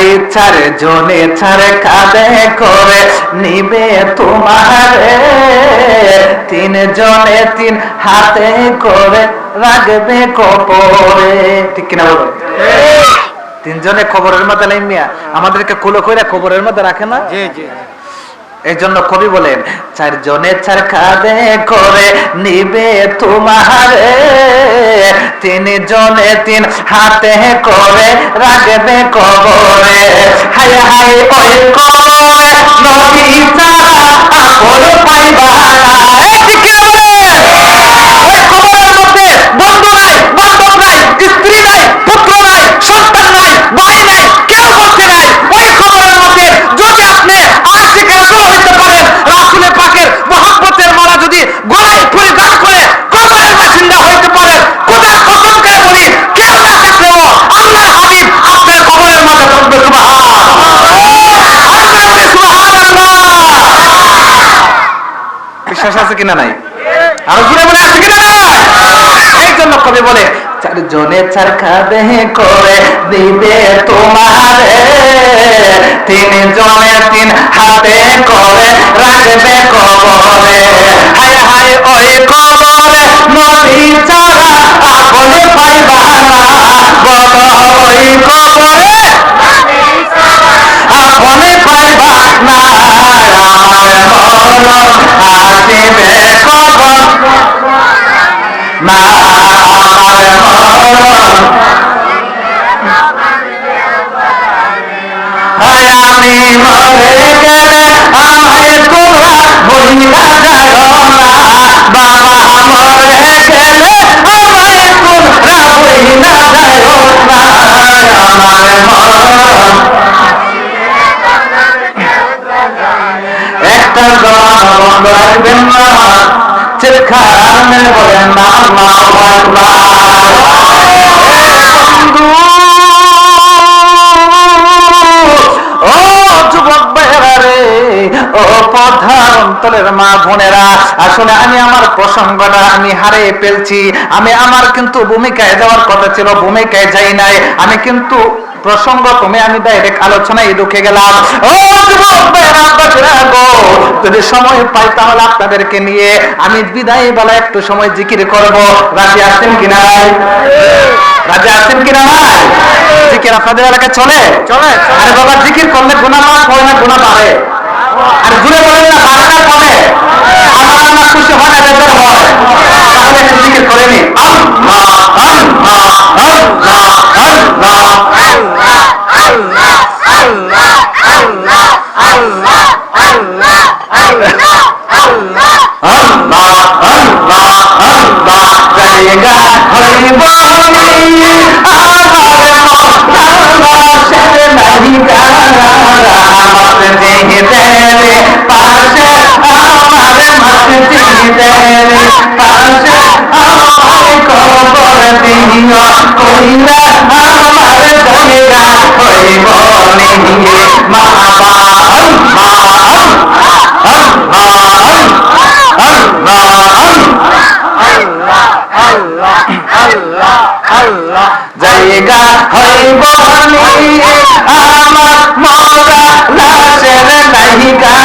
High চারজনে চার কাঁধে করে নিবে তোমারে, তিনজনে তিন হাতে করে রাখবে কবরে। ঠিক কিনা বলো? তিনজনে কবরের মধ্যে নামিয়া আমাদেরকে কুলো করে কবরের মধ্যে রাখে না? এই জন্য কবি বলেন চারজনে চার কাঁধে করে নিবে তোমারে, তিনজনে তিন হাতে করে রাখবে কবরে। হায় হায় ওই কবরে নবী ছাড়া আপন পাইবা না। ঠিক কি বলেন? ওই কবরের মধ্যে বন্ধু নাই, বান্ধব নাই, স্ত্রী নাই, পুত্র নাই, সন্তান নাই, ভাই নাই, কেউ বলতে নাই। ওই কবরের মধ্যে যদি আপনি আশিক রাসূল হইতে পারেন, রাসূলের পাকের মহব্বতের মালা যদি গলায় পরিধান করে কবরের বাসিন্দা হইতে পারেন, খোদার কসম করে বলি কেউ না থাকলেও আল্লাহর হাবিব আপনার কবরের মধ্যে থাকবে। বিশ্বাস আছে কিনা নাই? আরো জোরে বলে আছে কিনা নাই? এই জন্য কবি বলে চারজনে চার কাঁধে করে দিবে তোমারে, তিনজনে তিন হাতে করে রাখবে কবরে। হায় হায় ওই কবরে নবী ছাড়া আপন পাইবা না, বলো ওই কবরে আপন পাইবা না। আমার মরণ আসিবে কবর না, আমার মরণ হায় আমি মরে গেলে আমায় তোমরা ভুলিয়া যাও না, বাবা মরে গেলে আমায় তোমরা ভুলিয়া যাও না, আমার মরণ একটা জন বন্ধ রাখবেন না, চিৎকার বলেন না আল্লাহু আকবার। বন্ধু ও যুবক ভাইরা রে, ও পথার অন্তরের মা বোনেরা, আসলে আমি আমার প্রসঙ্গটা আমি হারিয়ে ফেলছি। আমি আমার কিন্তু ভূমিকায় যাওয়ার কথা ছিল, ভূমিকায় যাই নাই। আমি কিন্তু প্রসঙ্গ কমে আমি ডাইরেক্ট আলোচনায় ঢুকে গেলাম। ও যুবক ভাইরা গো, যদি সময় পাই তাহলে আপনাদেরকে নিয়ে আমি বিদায় বেলা একটু সময় জিকির করব। রাজি আছেন কিনা? রাজি আছেন কিনা? জিকির আপনাদের এলাকায় চলে? চলে। আরে বাবা, জিকির করলে গুনাহ মাফ হয় না, গুনাহ বাড়ে। আর ঘুরে বলেন না বাড়ে না কমে? আমার আল্লাহ খুশি হয় না বেজার হয়? তাহলে একটু জিকির করে নি। আল্লাহ আল্লাহ আল্লাহ আল্লাহ আল্লাহ আল্লাহ আল্লাহ আল্লাহ আল্লাহ আল্লাহ আল্লাহ আল্লাহ আল্লাহ আল্লাহ জায়গা হইব আমার মস্তার নাহি আমার দেহে পাশে আমার মসজিদের পাশে আমার কবর দিও কইরা আমার জায়গা হইব নিয়ে মা বাবা জায়গা হইব আমার মরা লাশের নাহিকা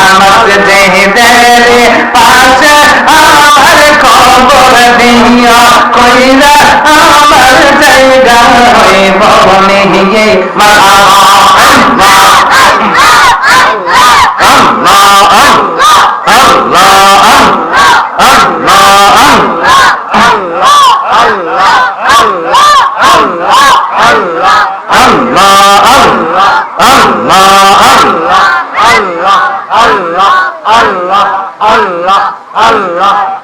আমার দেহের পাশে আমার খবর দিও কইরা আমার জায়গা হইব নিয়ে মা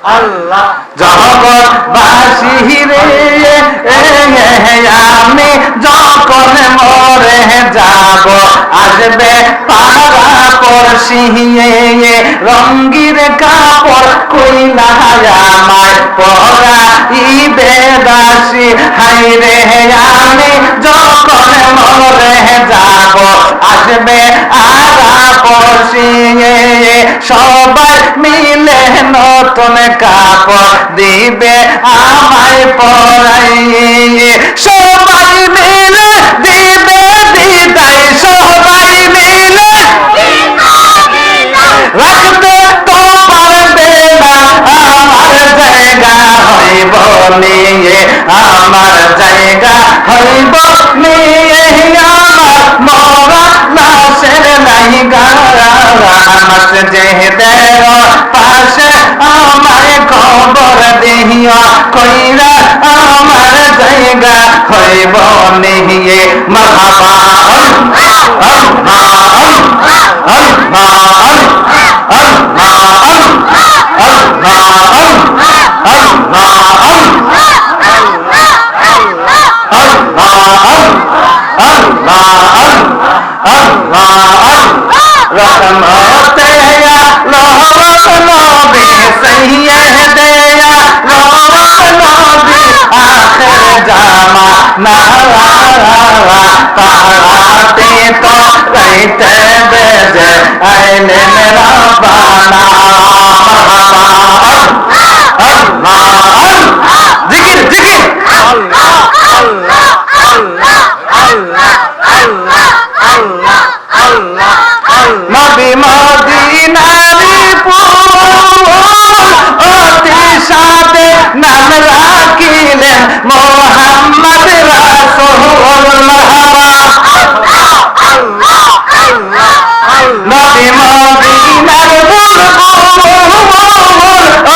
আল্লাহ জগৎবাসী রে আমি যখন মরে যাব আসবে পাড়া পড়শি রঙ্গির কাপড় কইলা আমায় পরাইবে দাসী হাই রে আমি যখন মরে যাব আসবে আরা পড়শি সবাই মিলে নতুন কাপড় দিবে আমায় পরাইয়ে সবাই মিলে দিবে হইব নিয়ে আমার মরা লাশের নাই গারা মসজিদের পাশে আমায় খবর দিও কইরা আমার জায়গা হইব নিয়ে মারহাবা রহমতে নবী সৈয়দে নবী আখির জামানা তারাতে তো রাইতে বেজে আইলেন রব্বানা জিকির জিকির আল্লাহ আল্লাহ আল্লাহ আল্লাহ আল্লাহ আল্লাহ আল্লাহ নবী মদিনারি ফুল অতি সাথে নাম রাখিলেন মুহাম্মদ রাসূল মারহাবা নবী মদিনার ফুল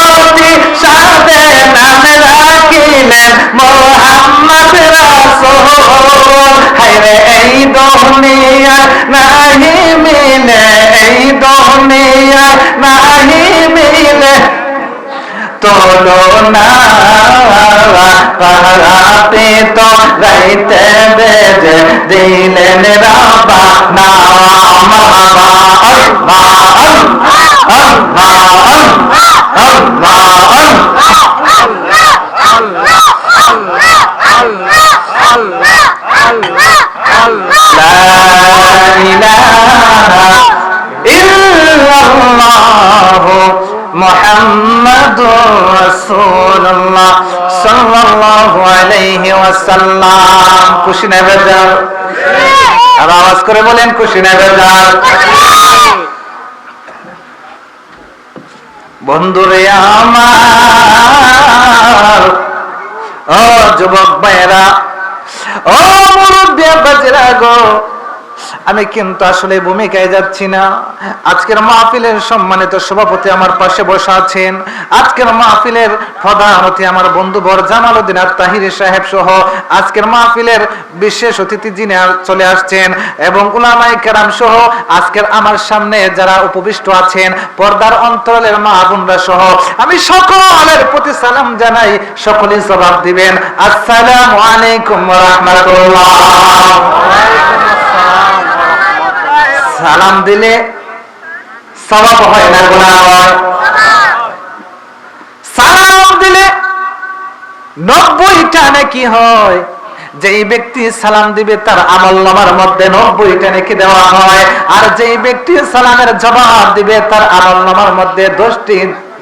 অতি সাথে নাম রাখিলেন মুহাম্মদ রাসূল হায়রে এই দুনিয়া নাহি মিলে এই দুনিয়া নাহি মিলে তুলনা পাহাড়াতে তো রাইতে বেজে দিলেন রব্বানা মারহাবা আল্লাহ আল্লাহ আল্লাহ মুহাম্মাদুর রাসূলুল্লাহ সাল্লাল্লাহু আলাইহি ওয়াসাল্লাম খুশি না বেজার আর আওয়াজ করে বলেন খুশি না বেজার বন্ধুরে আমার ও যুবক ভাইরা ও মুরব্বি বাজরা গো আমি কিন্তু আসলে ভূমিকায় যাচ্ছি না আজকের মাহফিলের সম্মানিত সভাপতি আমার পাশে বসে আছেন আজকের মাহফিলের প্রধান অতিথি আমার বন্ধু বর জামালউদ্দিন আত-তাহিরি সাহেব সহ আজকের মাহফিলের বিশেষ অতিথি যিনি চলে আসছেন এবং উলামায়ে কেরাম সহ আজকের আমার সামনে যারা উপবিষ্ট আছেন পর্দার অন্তরালের মা বোনরা সহ আমি সকলের প্রতি সালাম জানাই সকলেই জবাব দিবেন আসসালামু আলাইকুম ওয়া রাহমাতুল্লাহ সালাম দিলে সওয়াব হয় না গুনাহ হয় সালাম দিলে 90টা নেকি হয় যেই ব্যক্তি সালাম দিবে তার আমলনামার মধ্যে 90টা নেকি দেওয়া হয় আর যেই ব্যক্তি সালামের জবাব দিবে তার আমলনামার মধ্যে 10টি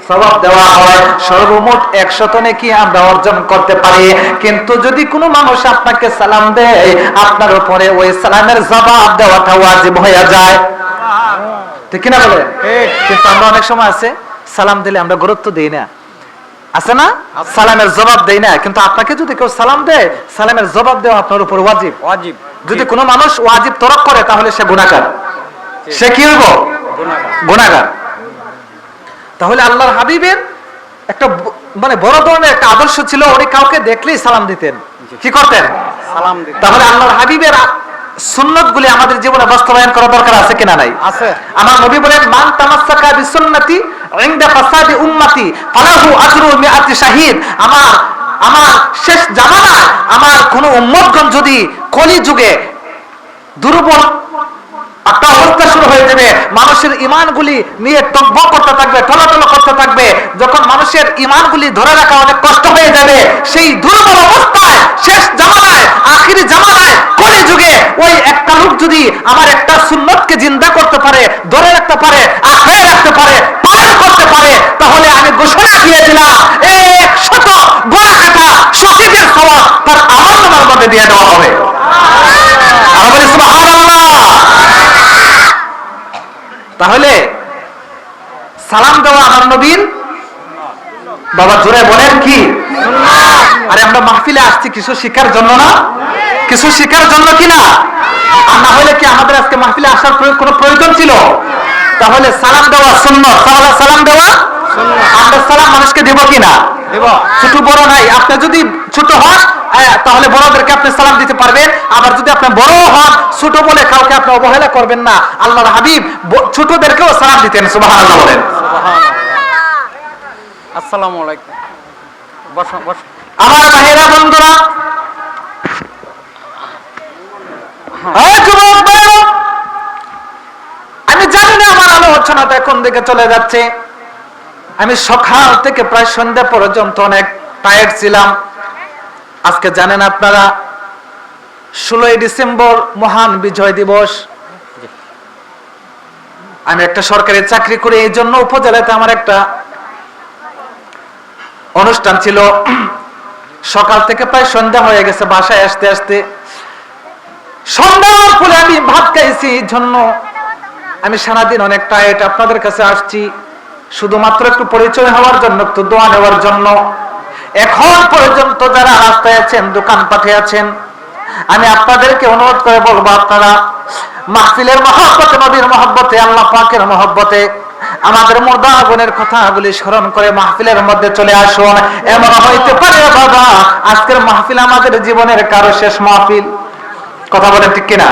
সওয়াব দেওয়া হয় সর্বমোট 100 নেকি আমরা অর্জন করতে পারি কিন্তু যদি কোনো মানুষ আপনাকে সালাম দেয় আপনার উপরে ওই সালামের জবাব দেওয়াটা ওয়াজিব হয়ে যায় ঠিক না বলেন কিন্তু আমরা অনেক সময় আছে সালাম দিলে আমরা গুরুত্ব দেই না আছে না সালামের জবাব দেই না কিন্তু আপনাকে যদি কেউ সালাম দেয় সালামের জবাব দেওয়া আপনার উপর ওয়াজিব ওয়াজিব যদি কোনো মানুষ ওয়াজিব তরক করে তাহলে সে গুনাহগার সে কি হইব গুনাহগার তাহলে আল্লাহর হাবিবের একটা মানে বড় ধরনের একটা আদর্শ ছিল উনি কাউকে দেখলেই সালাম দিতেন কি করতেন সালাম দিতেন তাহলে আল্লাহর হাবিবের সুন্নতগুলি আমাদের জীবনে বাস্তবায়ন করা দরকার আছে কিনা নাই আছে আমার নবী বলেন মান তামাসসাকা বিসুন্নতি ইনদা ফাসাদি উম্মতি ফালাহু আজরু মিআতি শাহীদ আমার শেষ জামানায় আমার কোন উম্মতগণ যদি কলিযুগে দুর্বল একটা অবস্থা শুরু হয়ে যাবে মানুষের ঈমানগুলি নিয়ে টকবক করতে থাকবে টলাটল করতে থাকবে যখন মানুষের ঈমানগুলি ধরে রাখা অনেক কষ্ট হয়ে যাবে সেই দুর্বল অবস্থায় শেষ জামানায় আখিরি জামানায় কলিযুগে ওই একটা লোক যদি আমার একটা সুন্নতকে জিন্দা করতে পারে ধরে রাখতে পারে আঁকড়ে রাখতে পারে পালন করতে পারে তাহলে আমি ঘোষণা দিয়ে দিলাম 100 গোনা কাটা শহীদের সওয়াব তার আমলনামার মধ্যে দিয়ে দেওয়া হবে আমরা সুবহানাল্লাহ তাহলে সালাম দেওয়া আমার নবীর বাবা জোরে বলেন কি সুন্নাত আরে আমরা মাহফিলে আসছি কিছু শিক্ষার জন্য না কিছু শিখার জন্য কিনা? আর না হলে কি আমাদের আজকে মাহফিলে আসার কোনো প্রয়োজন ছিল? তাহলে সালাম দেওয়া সুন্নাত, তাহলে সালাম দেওয়া সুন্নাত। আমরা সালাম মানুষকে দেব কিনা? দেব। ছোট বড় নাই, আপনি যদি ছোট হন তাহলে বড়দেরকে আপনি সালাম দিতে পারবেন, আবার যদি আপনি বড় হন ছোট বলে কাউকে আপনি অবহেলা করবেন না। আল্লাহর হাবিব ছোটদেরকেও সালাম দিতেন। সুবহানাল্লাহ বলেন। আসসালামু আলাইকুম। বসো বসো। আমার ভাইরা বন্ধুরা, যুবক ভাইরা, আমি জানি না আমার আলোচনাটা কোন দিকে চলে যাচ্ছে। আমি সকাল থেকে প্রায় সন্ধ্যা পর্যন্ত অনেক টায়ার্ড ছিলাম। আজকে জানেন আপনারা 16ই ডিসেম্বর মহান বিজয় দিবস। আমি একটা সরকারি চাকরি করি, এই জন্য উপজেলাতে আমার একটা অনুষ্ঠান ছিল। সকাল থেকে প্রায় সন্ধ্যা হয়ে গেছে, বাসায় আসতে আসতে সন্ধ্যার পরে আমি ভাত খাইছি। এই জন্য আমি সারাদিন অনেক টায়ার্ড। আপনাদের কাছে আসছি শুধুমাত্র একটু পরিচয় হওয়ার জন্য, একটু দোয়া নেওয়ার জন্য। এখন পর্যন্ত যারা রাস্তায় আছেন, দোকানপাটে আছেন, আমি আপনাদেরকে অনুরোধ করে বলবো, আপনারা মাহফিলের মহব্বতে, নবীর মহব্বতে, আল্লাহ পাকের মহব্বতে আমাদের মুর্দা গুণের কথাগুলি স্মরণ করে মাহফিলের মধ্যে চলে আসুন। এমন হইতে পারে বাবা আজকের মাহফিল আমাদের জীবনের কারো শেষ মাহফিল। কথা বলেন ঠিক কিনা?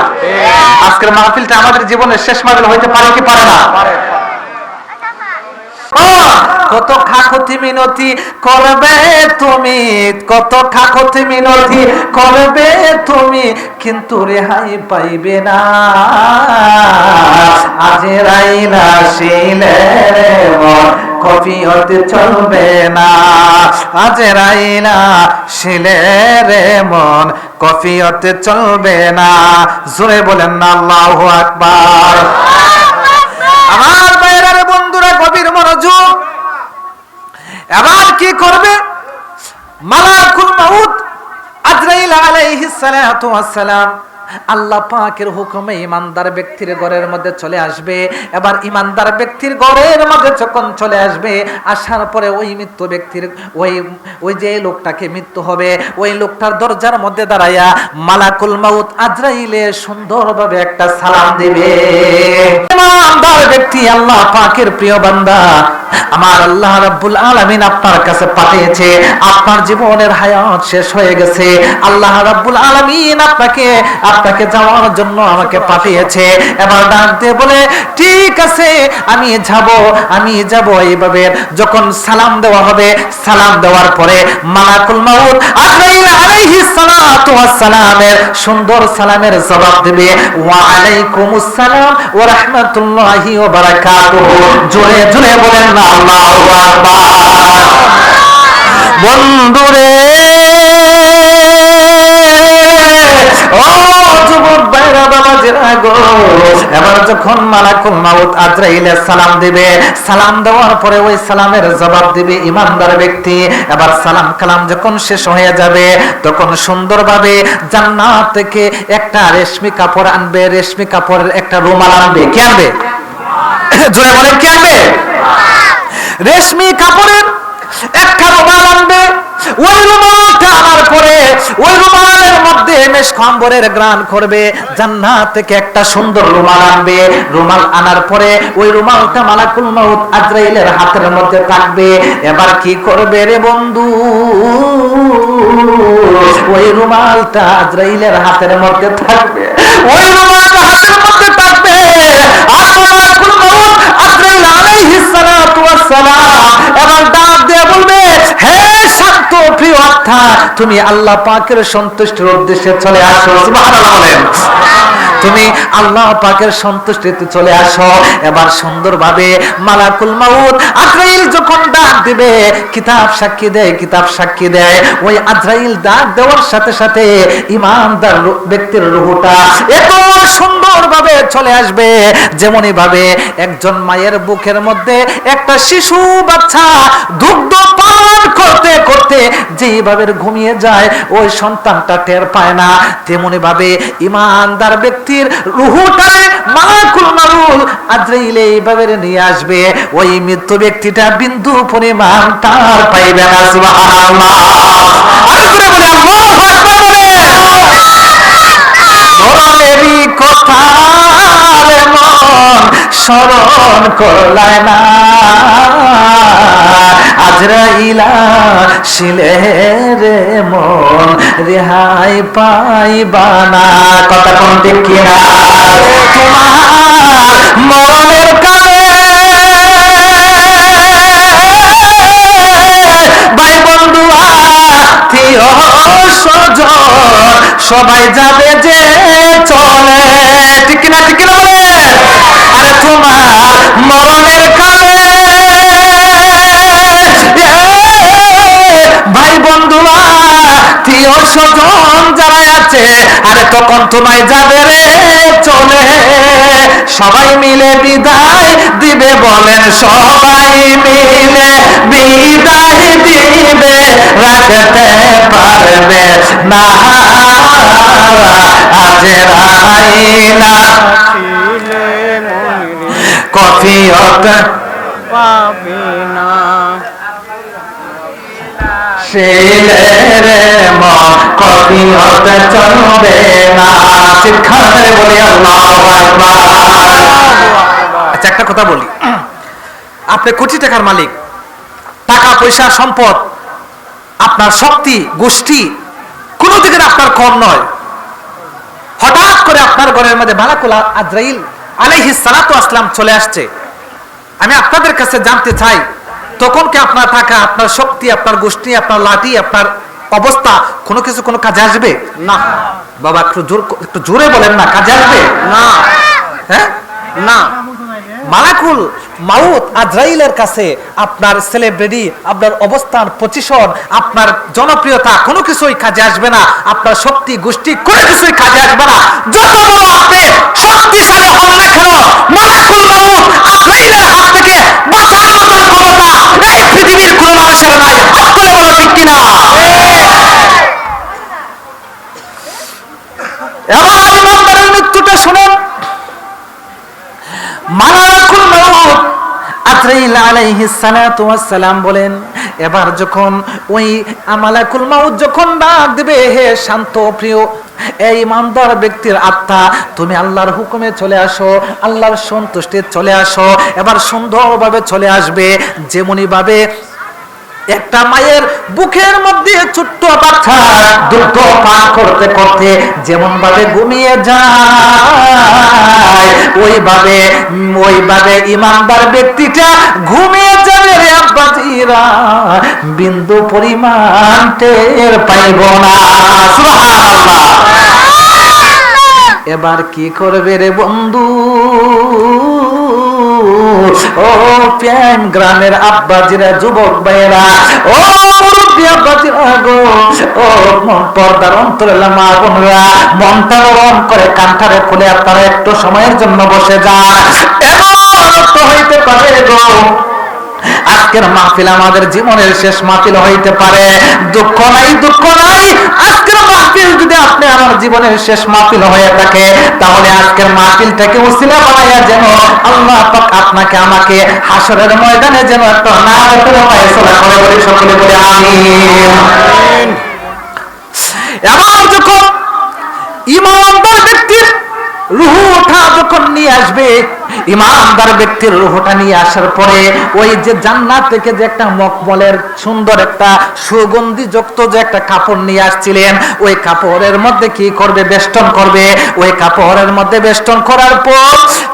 আজকের মাহফিলটা আমাদের জীবনের শেষ মাহফিল হইতে পারে কি পারে না? কত খাকুতি মিনতি করবে তুমি, কত খাকুতি মিনতি করবে তুমি, কিন্তু রেহাই পাইবে না। আজরাইল আসিলে মন কফিয়ত চলবে না, আজরাইল আসিলে রে মন কফিয়ত চলবে না। জোরে বলেন না আল্লাহু আকবার। আমার বাইরের বন্ধুরা গভীর মনোযোগ। এবার কি করবে? মালাকুল মাউত আজরাইল আলাইহিস সালাতু ওয়াস সালাম আল্লাহ পাকের হুকুমে ইমানদার ব্যক্তির ঘরের মধ্যে চলে আসবে। এবার ইমানদার ব্যক্তির ঘরের মধ্যে যখন চলে আসবে, আসার পরে ওই মৃত্যু ব্যক্তির ওই যে লোকটাকে মৃত্যু হবে, ওই লোকটার দরজার মধ্যে দাঁড়াইয়া মালাকুল মাউত আজরাইলে সুন্দরভাবে একটা সালাম দিবে। ইমানদার ব্যক্তি, আল্লাহ পাকের প্রিয় বান্দা, আমার আল্লাহ রাব্বুল আলামিন আপনার কাছে পাঠিয়েছে। আপনার জীবনের হায়াত শেষ হয়ে গেছে, আল্লাহ রাব্বুল আলামিন আপনাকে যাওয়ার জন্য আমাকে পাঠিয়েছে। এবার ডাক দিয়ে বলে, ঠিক আছে আমি যাব। এইভাবে যখন সালাম দেওয়া হবে, সালাম দেওয়ার পরে মালাকুল মাউত আজরাইল আলাইহিস সালাতু ওয়াস সালামের সুন্দর সালামের জবাব দিবে, ওয়া আলাইকুমুস সালাম ওয়া রাহমাতুল্লাহি ওয়া বারাকাতুহু। জোরে জোরে বলেন না আল্লাহু আকবার। বন্ধুরে, ও যুবক ভাইরা, বাবাজিরা গো, এবার যখন মালাকুল মাউত আজরাইলে সালাম দিবে, সালাম দেওয়ার পরে ওই সালামের জবাব দিবে ইমানদার ব্যক্তি। এবার সালাম কালাম যখন শেষ হয়ে যাবে, তখন সুন্দরভাবে জান্নাত থেকে একটা রেশমি কাপড় আনবে, রেশমি কাপড়ের একটা রুমাল আনবে। কি আনবে? জোরে বলেন, কি আনবে? রেশমি কাপড়ের একটা রুমাল আনবে। ওই রুমালটা আনার পরে ওই রুমালের মধ্যে মেশকাম্বরের গ্রান করবে। জান্নাত থেকে একটা সুন্দর রুমাল আনবে। রুমাল আনার পরে ওই রুমালটা মালাকুল মাউত আজরাইলের হাতের মধ্যে থাকবে। এবার কি করবে রে বন্ধু? ওই রুমালটা আজরাইলের হাতের মধ্যে থাকবে, ওই রুমালটা হাতের মধ্যে থাকবে। আর মালাকুল মাউত আজরাইল আলাইহিস সালাতু ওয়াস সালাম এবার ডাক দিয়ে বলবে, হে শান্ত প্রিয় আত্মা, তুমি আল্লাহ পাকের সন্তুষ্টির উদ্দেশ্যে চলে আসো। সুবহানাল্লাহ বলেন। তুমি আল্লাহ পাকের সন্তুষ্টিতে চলে আসো। এবার সুন্দরভাবে মালাকুল মাউত আজরাইল যখন ডাক দিবে, কিতাব সাক্ষী দেয়। ওই আজরাইল ডাক দেওয়ার সাথে সাথে ইমানদার ব্যক্তির রূহটা এত সুন্দরভাবে চলে আসবে, যেমনই ভাবে একজন মায়ের বুকের মধ্যে একটা শিশু বাচ্চা দুগ্ধ পান করতে করতে যেভাবে ঘুমিয়ে যায়, ওই সন্তানটা টের পায় না, তেমনি ভাবে ইমানদার ব্যক্তির রূহটারে মালাকুল মাউত আজরাইল এইভাবে নিয়ে আসবে। ওই মৃত্যু ব্যক্তিটা বিন্দু পরিমাণ তার পাইবে না। সুবহানাল্লাহ। আরে করে বলে আল্লাহু আকবার বলে। মরণেরই কথা রে মন স্মরণ করলায় না, আজরাইলা শিলে রে মন রেহাই পাইবা না। কথা কোন ঠিক কিনা? তোমার মরণের কালে ভাই বন্ধু আত্মীয় স্বজন সবাই যাবে যে চলে, ঠিক কিনা ঠিক কিনা বলে? আরে তোমার মরণের কালে ভাই বন্ধু আত্মীয় স্বজন যারা আছে, আরে তখন তোমায় যাবে রে চলে, সবাই মিলে বিদায় দিবে বলেন, সবাই মিলে বিদায় দিবে, রাখতে পারবে না আজরাইলা কফিয়ত পাবে না। শিলে রে মন কফিয়ত চলবে না। চিৎকার করে বলি আল্লাহু আকবার। আচ্ছা, একটা কথা বলি, আপনি কোটি টাকার মালিক, টাকা পয়সা সম্পদ, আপনার শক্তি গোষ্ঠী কোনো দিকে আপনার কম নয়। হঠাৎ করে আপনার ঘরের মধ্যে মালাকুল আজরাইল আলাইহিস সালাতু আসসালাম চলে আসছে। আমি আপনাদের কাছে জানতে চাই, তখন কি আপনার টাকা, আপনার শক্তি, আপনার গোষ্ঠী, আপনার লাঠি, আপনার অবস্থা কোনো কিছু কোনো কাজে আসবে না বাবা? একটু জোরে বলেন না, কাজে আসবে না। হ্যাঁ না, মালাকুল মাউত আজরাইলের কাছে আপনার সেলিব্রিটি, আপনার অবস্থান, পজিশন, আপনার জনপ্রিয়তা কোনো কিছুই কাজে আসবে না। আপনার শক্তি গোষ্ঠী কোনো কিছুই কাজে আসবে না। যত বড় আপনি শক্তিশালী হন না কেন, মালাকুল মাউত আজরাইলের হাত থেকে বাঁচার মতো ক্ষমতা এই পৃথিবীর কোনো মানুষের নাই। হাত করে বলো ঠিক কিনা? এবার ইমানদারের মৃত্যুটা শুনুন। মালাকুল মাউত আজরাইল আলাইহিস সালাতু ওয়াস সালাম বলেন, এবার যখন ওই মালাকুল মাউত যখন ডাক দিবে, হে শান্ত প্রিয় এই ইমানদার ব্যক্তির আত্মা, তুমি আল্লাহর হুকুমে চলে আসো, আল্লাহর সন্তুষ্টিতে চলে আসো। এবার সুন্দরভাবে চলে আসবে, যেমনি ভাবে একটা মায়ের বুকের মধ্যে ছোট্ট বাচ্চা দুধ পান করতে করতে যেমন ভাবে ঘুমিয়ে যায়, ওইভাবে ইমানদার ব্যক্তিটা ঘুমিয়ে যাবে রে আব্বাজিরা, বিন্দু পরিমাণ টের পাইব না। সুবহানাল্লাহ। এবার কি করবে রে বন্ধু? ও প্যান গ্রামের আব্বাজিরা, যুবক ভাইয়েরা, ও মুরব্বী আব্বাজিরা গো, ও পর্দার অন্তরের মা বোনরা, মনটা নরম করে কান্ঠারে খুলে আপনারা একটু সময়ের জন্য বসে যান। এমন তো হইতে পারে গো, আজকের মাহফিল আমাদের জীবনের শেষ মাহফিল হইতে পারে। দুঃখ নাই, দুঃখ নাই। আজকের মাহফিল যদি আপনি আমার জীবনের শেষ মাহফিল হয়ে থাকে, তাহলে আজকের মাহফিলটাকে উসিলা বানাইয়া যেন আল্লাহ পাক আপনাকে আমাকে হাসরের ময়দানে যেন একটা নাজাতের ফয়সালা করে বলি, সকলে বলে আমিন। এবার যখন ইমানদার ব্যক্তির রূহটা যখন নিয়ে আসবে, ইমানদার ব্যক্তির রূহটা নিয়ে আসার পরে ওই যে জান্নাত থেকে যে একটা মকমলের সুন্দর একটা সুগন্ধিযুক্ত যে একটা কাপড় নিয়ে আসছিলেন, ওই কাপড়ের মধ্যে কি করবে? বেষ্টন করবে। ওই কাপড়ের মধ্যে বেষ্টন করার পর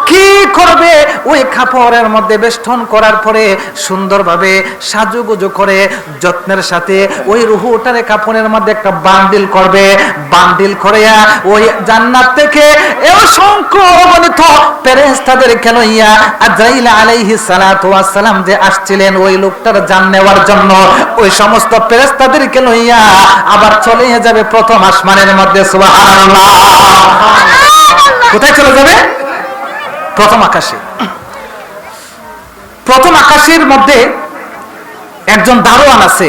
কি করবে? ওই কাপড়ের মধ্যে বেষ্টন করার পরে সুন্দরভাবে সাজুগুজু করে যত্নের সাথে ওই রূহটারে কাপড়ের মধ্যে একটা বান্ডিল করবে। বান্ডিল করে ওই জান্নাত থেকে অসংখ্য অগণিত ফেরেশতাদেরকে লইয়া আজরাইল আলাইহিস সালাতু ওয়াস সালাম যে আসছিলেন ওই লোকটার জান নেওয়ার জন্য, ওই সমস্ত ফেরেশতাদেরকে লইয়া আবার চলে যাবে প্রথম আসমানের মধ্যে। সুবহানাল্লাহ। কোথায় চলে যাবে? প্রথম আকাশে। প্রথম আকাশের মধ্যে একজন দারোয়ান আছে।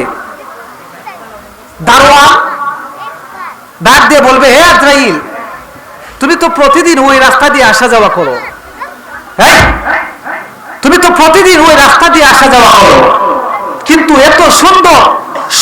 দারোয়ান ডাক দিয়ে বলবে, হে আজরাইল, তুমি তো প্রতিদিন ওই রাস্তা দিয়ে আসা যাওয়া করো, হ্যাঁ, তুমি তো প্রতিদিন ওই রাস্তা দিয়ে আসা যাওয়া করো, কিন্তু এত সুন্দর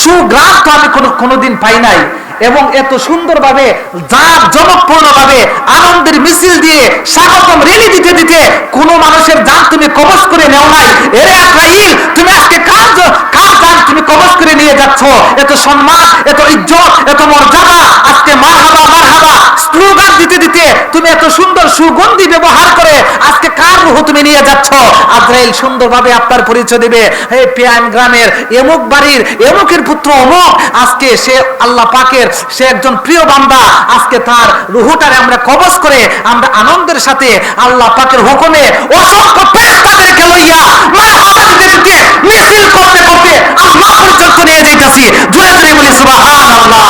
সুগ্রাম তো আমি কোনোদিন পাই নাই। এবং এত সুন্দরভাবে জাঁকজমকপূর্ণভাবে আনন্দের মিছিল দিয়ে স্বাগতম রেলি দিতে দিতে কোন মানুষের জান তুমি কবজ করে নেও নাই। এরে আজরাইল, তুমি আজকে কার জান তুমি কবজ করে নিয়ে যাচ্ছ? এত সম্মান, এত ইজ্জত, এত মর্যাদা, আজকে মারহাবা মারহাবা স্লোগান দিতে দিতে তুমি এত সুন্দর সুগন্ধি ব্যবহার করে আজকে কার রূহ তুমি নিয়ে যাচ্ছ? আজরাইল সুন্দরভাবে আপনার পরিচয় দিবে, হে পিয়াম গ্রামের এমুক বাড়ির এমুকের পুত্র অমুক, আজকে সে আল্লাহ পাকের সে একজন প্রিয় বান্দা, আজকে তার রূহটারে আমরা কবজ করে আমরা আনন্দের সাথে আল্লাহ পাকের হুকুমে অসংখ্য ফেরেশতাদেরকে লইয়া মারহাবা দিতে দিতে মিছিল করতে করতে আসমান পর্যন্ত নিয়ে যাইতাছি। জোরে জোরে বলি সুবহানাল্লাহ।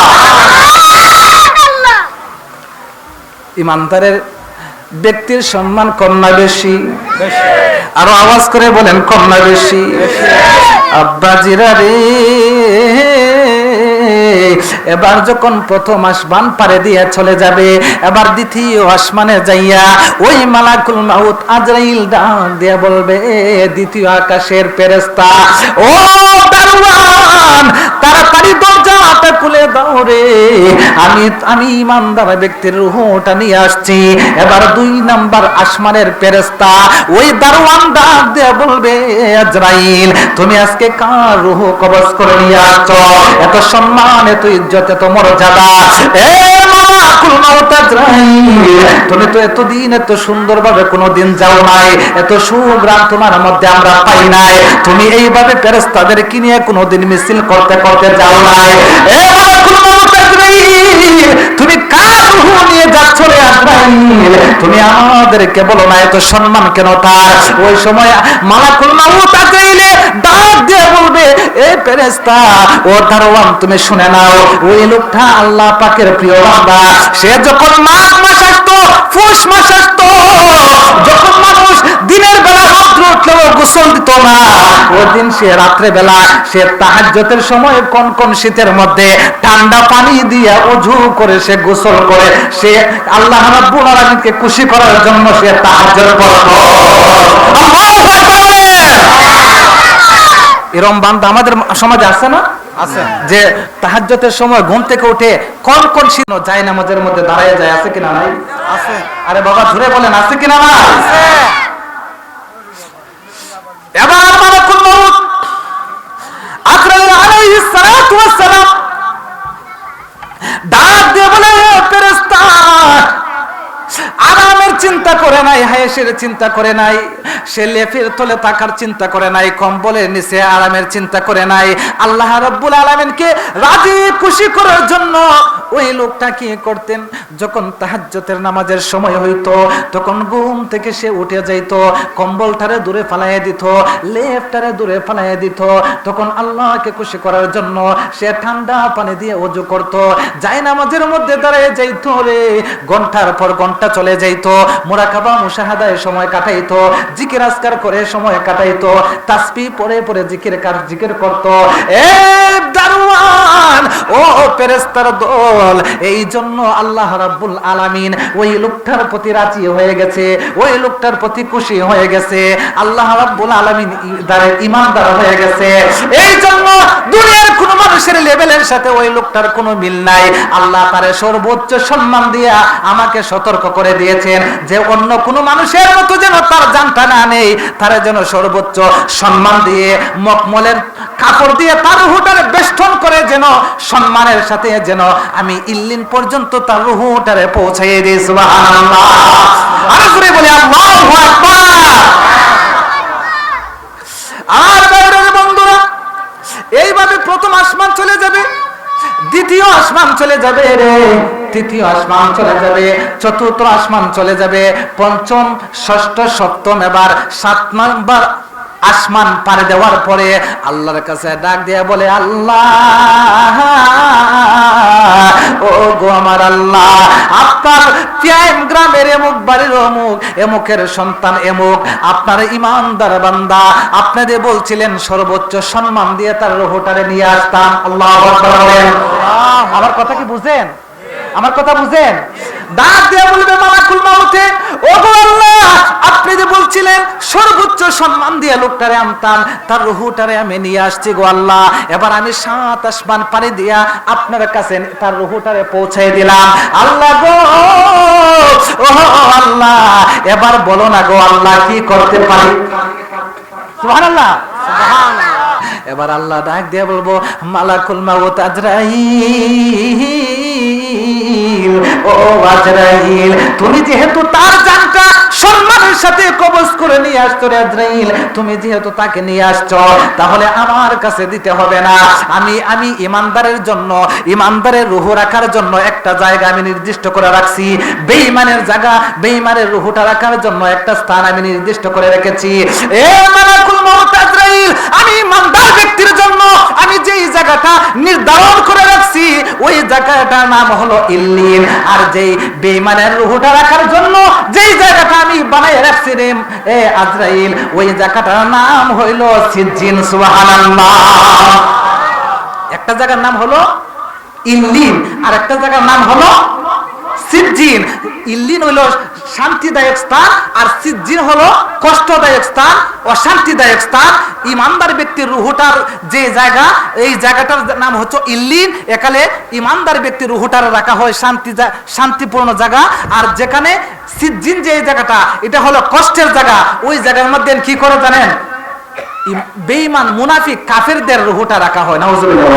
ইমানদারের ব্যক্তির সম্মান কম না বেশি? আরো আওয়াজ করে বলেন কম না বেশি? আব্বাজিরা রে, এবার যখন প্রথম আসমান পারে দিয়ে চলে যাবে, এবার দ্বিতীয় আসমানে যাইয়া ওই মালাকুল মাউত আজরাইল ডাক দিয়ে বলবে, দ্বিতীয় আকাশের ফেরেশতা, ও দারওয়ান, তাড়াতাড়ি দরজাটা খুলে দাও রে, আমি ইমানদার ব্যক্তির রূহটা নিয়ে আসছি। এবার 2 নাম্বার আসমানের ফেরেশতা ওই দারওয়ান ডাক দিয়ে বলবে, আজরাইল, তুমি আজকে কার রূহ কবজ করে নিয়ে আসছো? এত সম্মান, এত ইজ্জত, এত মর্যাদা, এ মালাকুল মাউত আজরাইল, তুমি তো এতদিন এত সুন্দরভাবে কোনোদিন যাও নাই, এত সুগ্রাম তোমার মধ্যে আমরা পাই নাই, তুমি এইভাবে ফেরেশতাদের কি নিয়ে কোনোদিন মিছিল করতে করতে যাও নাই। এ মালাকুল মাউত আজরাইল, তুমি কার রূহ নিয়ে যাচ্ছ রে আজরাইল? তুমি আমাদেরকে বলো না এত সম্মান কেন তার? ওই সময় মালাকুল মাউত আজরাইলে ডাক দিয়ে বলবে, এ ফেরেশতা, ও দারওয়ান, তুমি শুনে নাও, ওই লোকটা আল্লাহ পাকের প্রিয় বান্দা। সে যখন মাঘ মাস আসতো, পৌষ মাস আসতো, যখন মানুষ দিনের বেলা রৌদ্র উঠলেও গোসল দিত না, ওই দিন সে রাত্রে বেলা সে তাহাজ্জুদের সময় কনকন শীতের মধ্যে ঠান্ডা পানি দিয়ে ওযু করে সে গোসল করে সে আল্লাহ রাব্বুল আলামিনকে খুশি করার জন্য সে তাহাজ্জুদ পড়তো। আল্লাহু আকবার। এরকম বান্দা আমাদের সমাজে আছে না? আছে। যে তাহাজ্জুদের সময় ঘুম থেকে উঠে কনকন শীত যায় নামাজের মধ্যে দাঁড়ায় যায়, আছে কিনা নাই? আছে। আরে বাবা জোরে বলেন, আছে কিনা নাই? আছে। এবার মালাকুল মাউত আজরাইল আলাইহিস সালাতু ওয়াস সালাম ডাক দিয়ে বলে, ফেরেশতা, আরামের চিন্তা করে নাই, হায়েসের চিন্তা করে নাই, সে লেফের তলে থাকার চিন্তা করে নাই, কম্বলের নিচে আরামের চিন্তা করে নাই, আল্লাহ রাব্বুল আলামিনকে রাজি খুশি করার জন্য ওই লোকটা কি করতেন, যখন তাহাজ্জুদের নামাজের সময় হইতো তখন ঘুম থেকে সে উঠে যাইত, কম্বলটারে দূরে ফালাইয়া দিত, লেফটারে দূরে ফালাইয়া দিত, তখন আল্লাহকে খুশি করার জন্য সে ঠান্ডা পানি দিয়ে ওযু করত, যায় নামাজের মধ্যে দাঁড়িয়ে যাইতো রে, ঘন্টার পর ঘন্টা চলে যাইতো, মুরাকাবা মুশাহাদায় সময় কাটাইতো, জিকির আজকার করে সময় কাটাইতো, তাসবিহ পড়ে পড়ে জিকির করত। এ দারওয়ান, ও ফেরেশতার দল, এই জন্য আল্লাহ রাব্বুল আলামিন ওই লোকটার প্রতি রাজি হয়ে গেছে, ওই লোকটার প্রতি খুশি হয়ে গেছে, আল্লাহ রাব্বুল আলামিন ঈমানদার হয়ে গেছে। এই জন্য দুনিয়ার কোন মানুষের লেভেলের সাথে ওই লোকটার কোনো মিল নাই। আল্লাহ তারে সর্বোচ্চ সম্মান দিয়া আমাকে সতর্ক করে দিয়েছেন যে অন্য কোন মানুষের মতো যেন তার জানটা না নেই, তারে যেন সর্বোচ্চ সম্মান দিয়ে মখমলের কাপড় দিয়ে তার রূহটারে বেষ্টন করে যেন সম্মানের সাথে যেন আমি ইল্লিন পর্যন্ত তার রূহটারে পৌঁছাইয়ে দিই। সুবহানাল্লাহ। আর জোরে বলি আল্লাহু আকবার। আর বাইরের বন্ধুরা, এইভাবে প্রথম আসমান চলে যাবে, দ্বিতীয় আসমান চলে যাবে রে, তৃতীয় আসমান চলে যাবে, চতুর্থ আসমান চলে যাবে, পঞ্চম, ষষ্ঠ, সপ্তম, এবার 7 নাম্বার আসমান পার দেওয়ার পরে আল্লাহর কাছে ডাক দিয়ে বলে, আল্লাহ, ও গো আমার আল্লাহ, আপনার পিয়াম গ্রামের এমুক বাড়ির অমুক এমুকের সন্তান এমুক আপনার ঈমানদার বান্দা, আপনাদের বলছিলেন সর্বোচ্চ সম্মান দিয়ে তার রূহটারে নিয়ে আসতাম। আল্লাহু আকবার বলেন। আমার কথা কি বুঝেন? আমার কথা বুঝেন? ডাক দিয়ে বলবে মালাকুল মাউতে, ও গো আল্লাহ, আপনি যে বলছিলেন সর্বোচ্চ সম্মান দিয়ে লোকটারে আনতাম, তার রুহুটারে আমি নিয়ে আসছি গো আল্লাহ। এবার আমি 7 আসমান পানি দিয়া আপনার কাছে তার রুহুটারে পৌঁছাই দিলাম। আল্লাহ গো, ও আল্লাহ, এবার বলো না গো আল্লাহ কি করতে পারি? সুবহানাল্লাহ। এবার আল্লাহ ডাক দিয়ে বলবো, মালাকুল মাউত আজরাইল, ও আজরাইল, তুমি যেহেতু তার জানটা সম্মানের সাথে কবজ করে নিয়ে আসছো রে আজরাইল, তুমি যেহেতু তাকে নিয়ে আসছো, তাহলে আমার কাছে দিতে হবে না। আমি ইমানদারের জন্য, ইমানদারের রূহ রাখার জন্য একটা জায়গা আমি নির্দিষ্ট করে রাখছি। বেঈমানের জায়গা, বেঈমানের রূহটা রাখার জন্য একটা স্থান আমি নির্দিষ্ট করে রেখেছি। এ মালাকুল মাউত আজরাইল, আমি ইমানদার ব্যক্তির জন্য আমি যেই জায়গাটা নির্ধারণ করে রাখছি ওই জায়গাটার নাম হলো ইল্লিন। আর যেই বেঈমানের রূহটা রাখার জন্য যেই জায়গাটা আমি বানায় রাখছি রে এ আজরাইল, ওই জায়গাটার নাম হইলো সিজ্জিন। সুবহানাল্লাহ। একটা জায়গার নাম হলো ইল্লিন আর একটা জায়গার নাম হলো সিজ্জিন। ইল্লিন হলো শান্তিদায়ক স্থান আর সিজ্জিন হলো কষ্টদায়ক স্থান, অশান্তিদায়ক স্থান। ইমানদার ব্যক্তির রুহটার যে জায়গা, এই জায়গাটার নাম হচ্ছে ইল্লিন। একালে ইমানদার ব্যক্তির রুহটার রাখা হয় শান্তিপূর্ণ জায়গা। আর যেখানে সিজ্জিন যে জায়গাটা, এটা হলো কষ্টের জায়গা। ওই জায়গার মধ্যে কি করে জানেন? বেঈমান মুনাফিক কাফেরদের রুহটা রাখা হয়। নাউজুবিল্লাহ।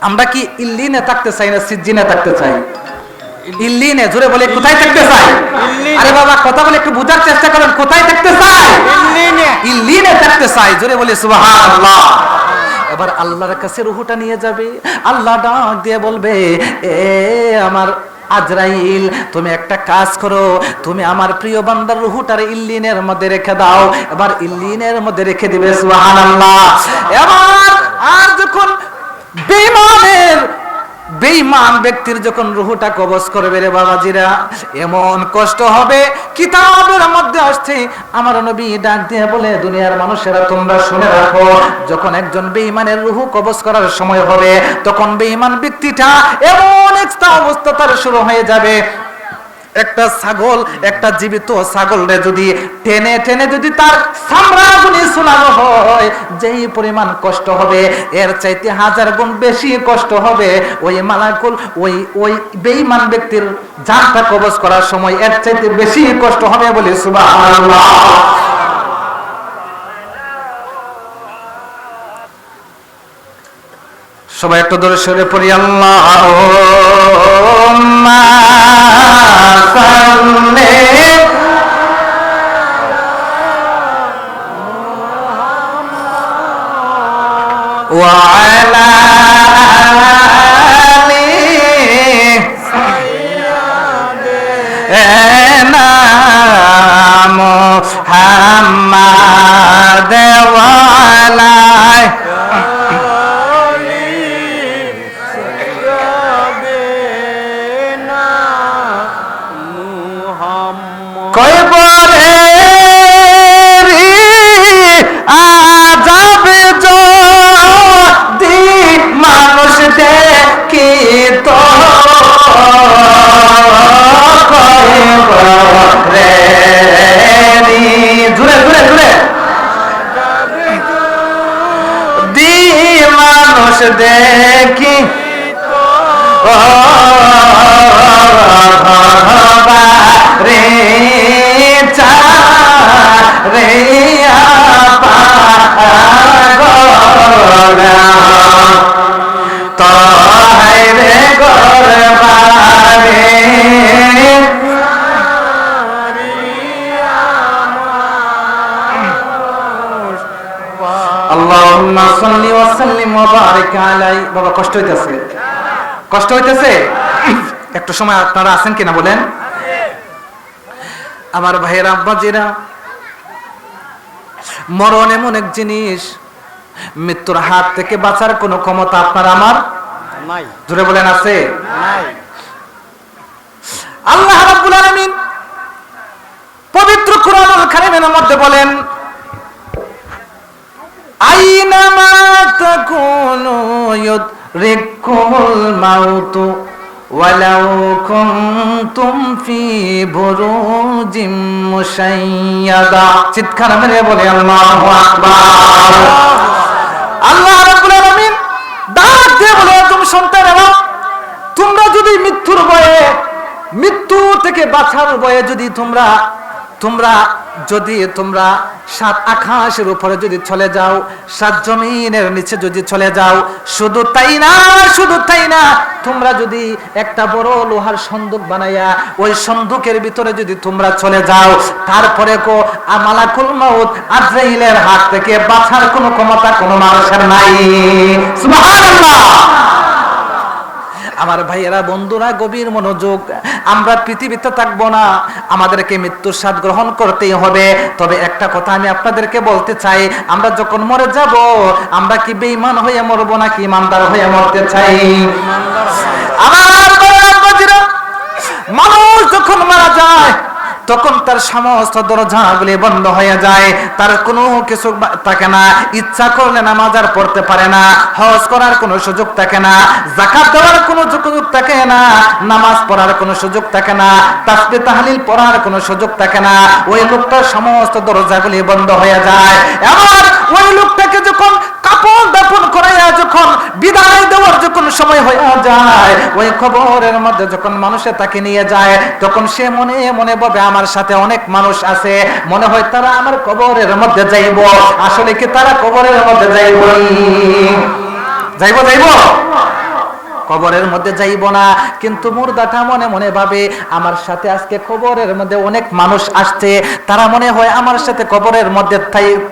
আমরা কি ইল্লিনে থাকতে চাই না সিজ্জিনে থাকতে চাই? ইল্লিনে। জোরে বলে কোথায় থাকতে চাই? আরে বাবা কথা বলে একটু বুঝার চেষ্টা করেন, কোথায় থাকতে চাই? ইল্লিনে। ইল্লিনে থাকতে চাই। জোরে বলে সুবহানাল্লাহ। এবার আল্লাহর কাছে রূহটা নিয়ে যাবে। আল্লাহ ডাক দিয়ে বলবে, এ আমার আজরাইল, তুমি একটা কাজ করো, তুমি আমার প্রিয় বান্দার রূহটারে ইল্লিনের মধ্যে রেখে দাও। এবার ইল্লিনের মধ্যে রেখে দিবে। সুবহানাল্লাহ। এবার আর যখন বেঈমান ব্যক্তির যখন রূহটা কবজ করবে রে বাবাজিরা, এমন কষ্ট হবে। কিতাবের মধ্যে আসছে, আমার নবী ডাক দিয়ে বলে, দুনিয়ার মানুষেরা তোমরা শুনে রাখো, যখন একজন বেঈমানের রূহ কবজ করার সময় হবে, তখন বেঈমান ব্যক্তিটা এমন একটা অবস্থা তার শুরু হয়ে যাবে। একটা ছাগল, একটা জীবিত ছাগলরে যদি টেনে টেনে যদি তার চামড়াগুলি শোনানো হয়, যেই পরিমাণ কষ্ট হবে এর চাইতে 1000 গুণ বেশি কষ্ট হবে ওই মালাকুল ওই বেঈমান ব্যক্তির জানটা কবজ করার সময়, এর চাইতে বেশি কষ্ট হবে বলে সুবহানাল্লাহ। সবাই একটু দূরে সরে পড়ি, আল্লাহুম্মা সাল্লি ওয়া আলা আলি সাইয়্যিদিনা মুহাম্মাদ ওয়া আলা দেখি রে চা রে তো রে গরবারে আল্লাহুম্মা সাল্লি ওয়া সাল্লিম ওয়া বারিক আলাইহি। বাবা কষ্ট হইতেছে? কষ্ট হইতেছে? একটু সময় আপনারা আছেন কিনা বলেন? আমার ভাইয়েরা, আব্বাজিরা, মরণ এমন এক জিনিস, মৃত্যুর হাত থেকে বাঁচার কোনো ক্ষমতা আপনার আমার নাই। জোরে বলেন আছে? নাই। আল্লাহ রাব্বুল আলামিন পবিত্র কোরআনুল কারীমের মধ্যে বলেন, আইনামা তাকুনু ইউদরিকুমুল মাউতু ওয়ালাউ কুনতুম ফি বুরুজিম মুশাইয়াদা, চিৎকার মেরে বলে আল্লাহু আকবার। আল্লাহ রাব্বুল আলামিন ডাক দিয়ে বলে, তুমি সন্তানেরা, তোমরা যদি মৃত্যুর ভয়ে, মৃত্যু থেকে বাঁচার ভয়ে যদি তোমরা সাত আকাশের উপরে যদি চলে যাও, সাত জমিনের নিচে যদি চলে যাও, শুধু তাই না, তোমরা যদি একটা বড় লোহার সন্দুক বানাইয়া ওই সন্দুকের ভিতরে যদি তোমরা চলে যাও, তারপরে মালাকুল মউত আজরাইলের হাত থেকে বাঁচার কোনো ক্ষমতা কোনো মানুষের নাই। সুবহানাল্লাহ। আমার ভাইয়েরা, বন্ধুরা, গভীর মনোযোগ। আমরা পৃথিবীতে থাকবো না, আমাদেরকে মৃত্যুর স্বাদ গ্রহণ করতেই হবে। তবে একটা কথা আমি আপনাদেরকে বলতে চাই, আমরা যখন মরে যাব, আমরা কি বেঈমান হয়ে মরবো নাকি ইমানদার হয়ে মরতে চাই? আমার ভাইয়েরা, মানুষ যখন মারা যায় তখন তার সমস্ত দরজাগুলি বন্ধ হয়ে যায়, তার কোনো কিছু থাকে না। ইচ্ছা করলে নামাজ আর পড়তে পারে না, হজ করার কোনো সুযোগ থাকে না, যাকাত দেওয়ার কোনো সুযোগ থাকে না, নামাজ পড়ার কোনো সুযোগ থাকে না, তাসবিহ তাহলিল পড়ার কোনো সুযোগ থাকে না। ওই লোকটার সমস্ত দরজাগুলি বন্ধ হয়ে যায়। এবার ওই লোকটাকে যখন কাপড় দাফন করাইয়া যখন বিদায় দেওয়ার যখন সময় হয়ে যায়, ওই কবরের মধ্যে যখন মানুষে তাকে নিয়ে যায়, তখন সে মনে মনে ভাবে, আমার সাথে অনেক মানুষ আছে, মনে হয় তারা আমার কবরের মধ্যে যাইব। আসলে কি তারা কবরের মধ্যে যাইব? কবরের মধ্যে যাইব না, কিন্তু মুর্দাটা মনে মনে ভাবে, আমার সাথে আজকে কবরের মধ্যে অনেক মানুষ আসছে, তারা মনে হয় আমার সাথে কবরের মধ্যে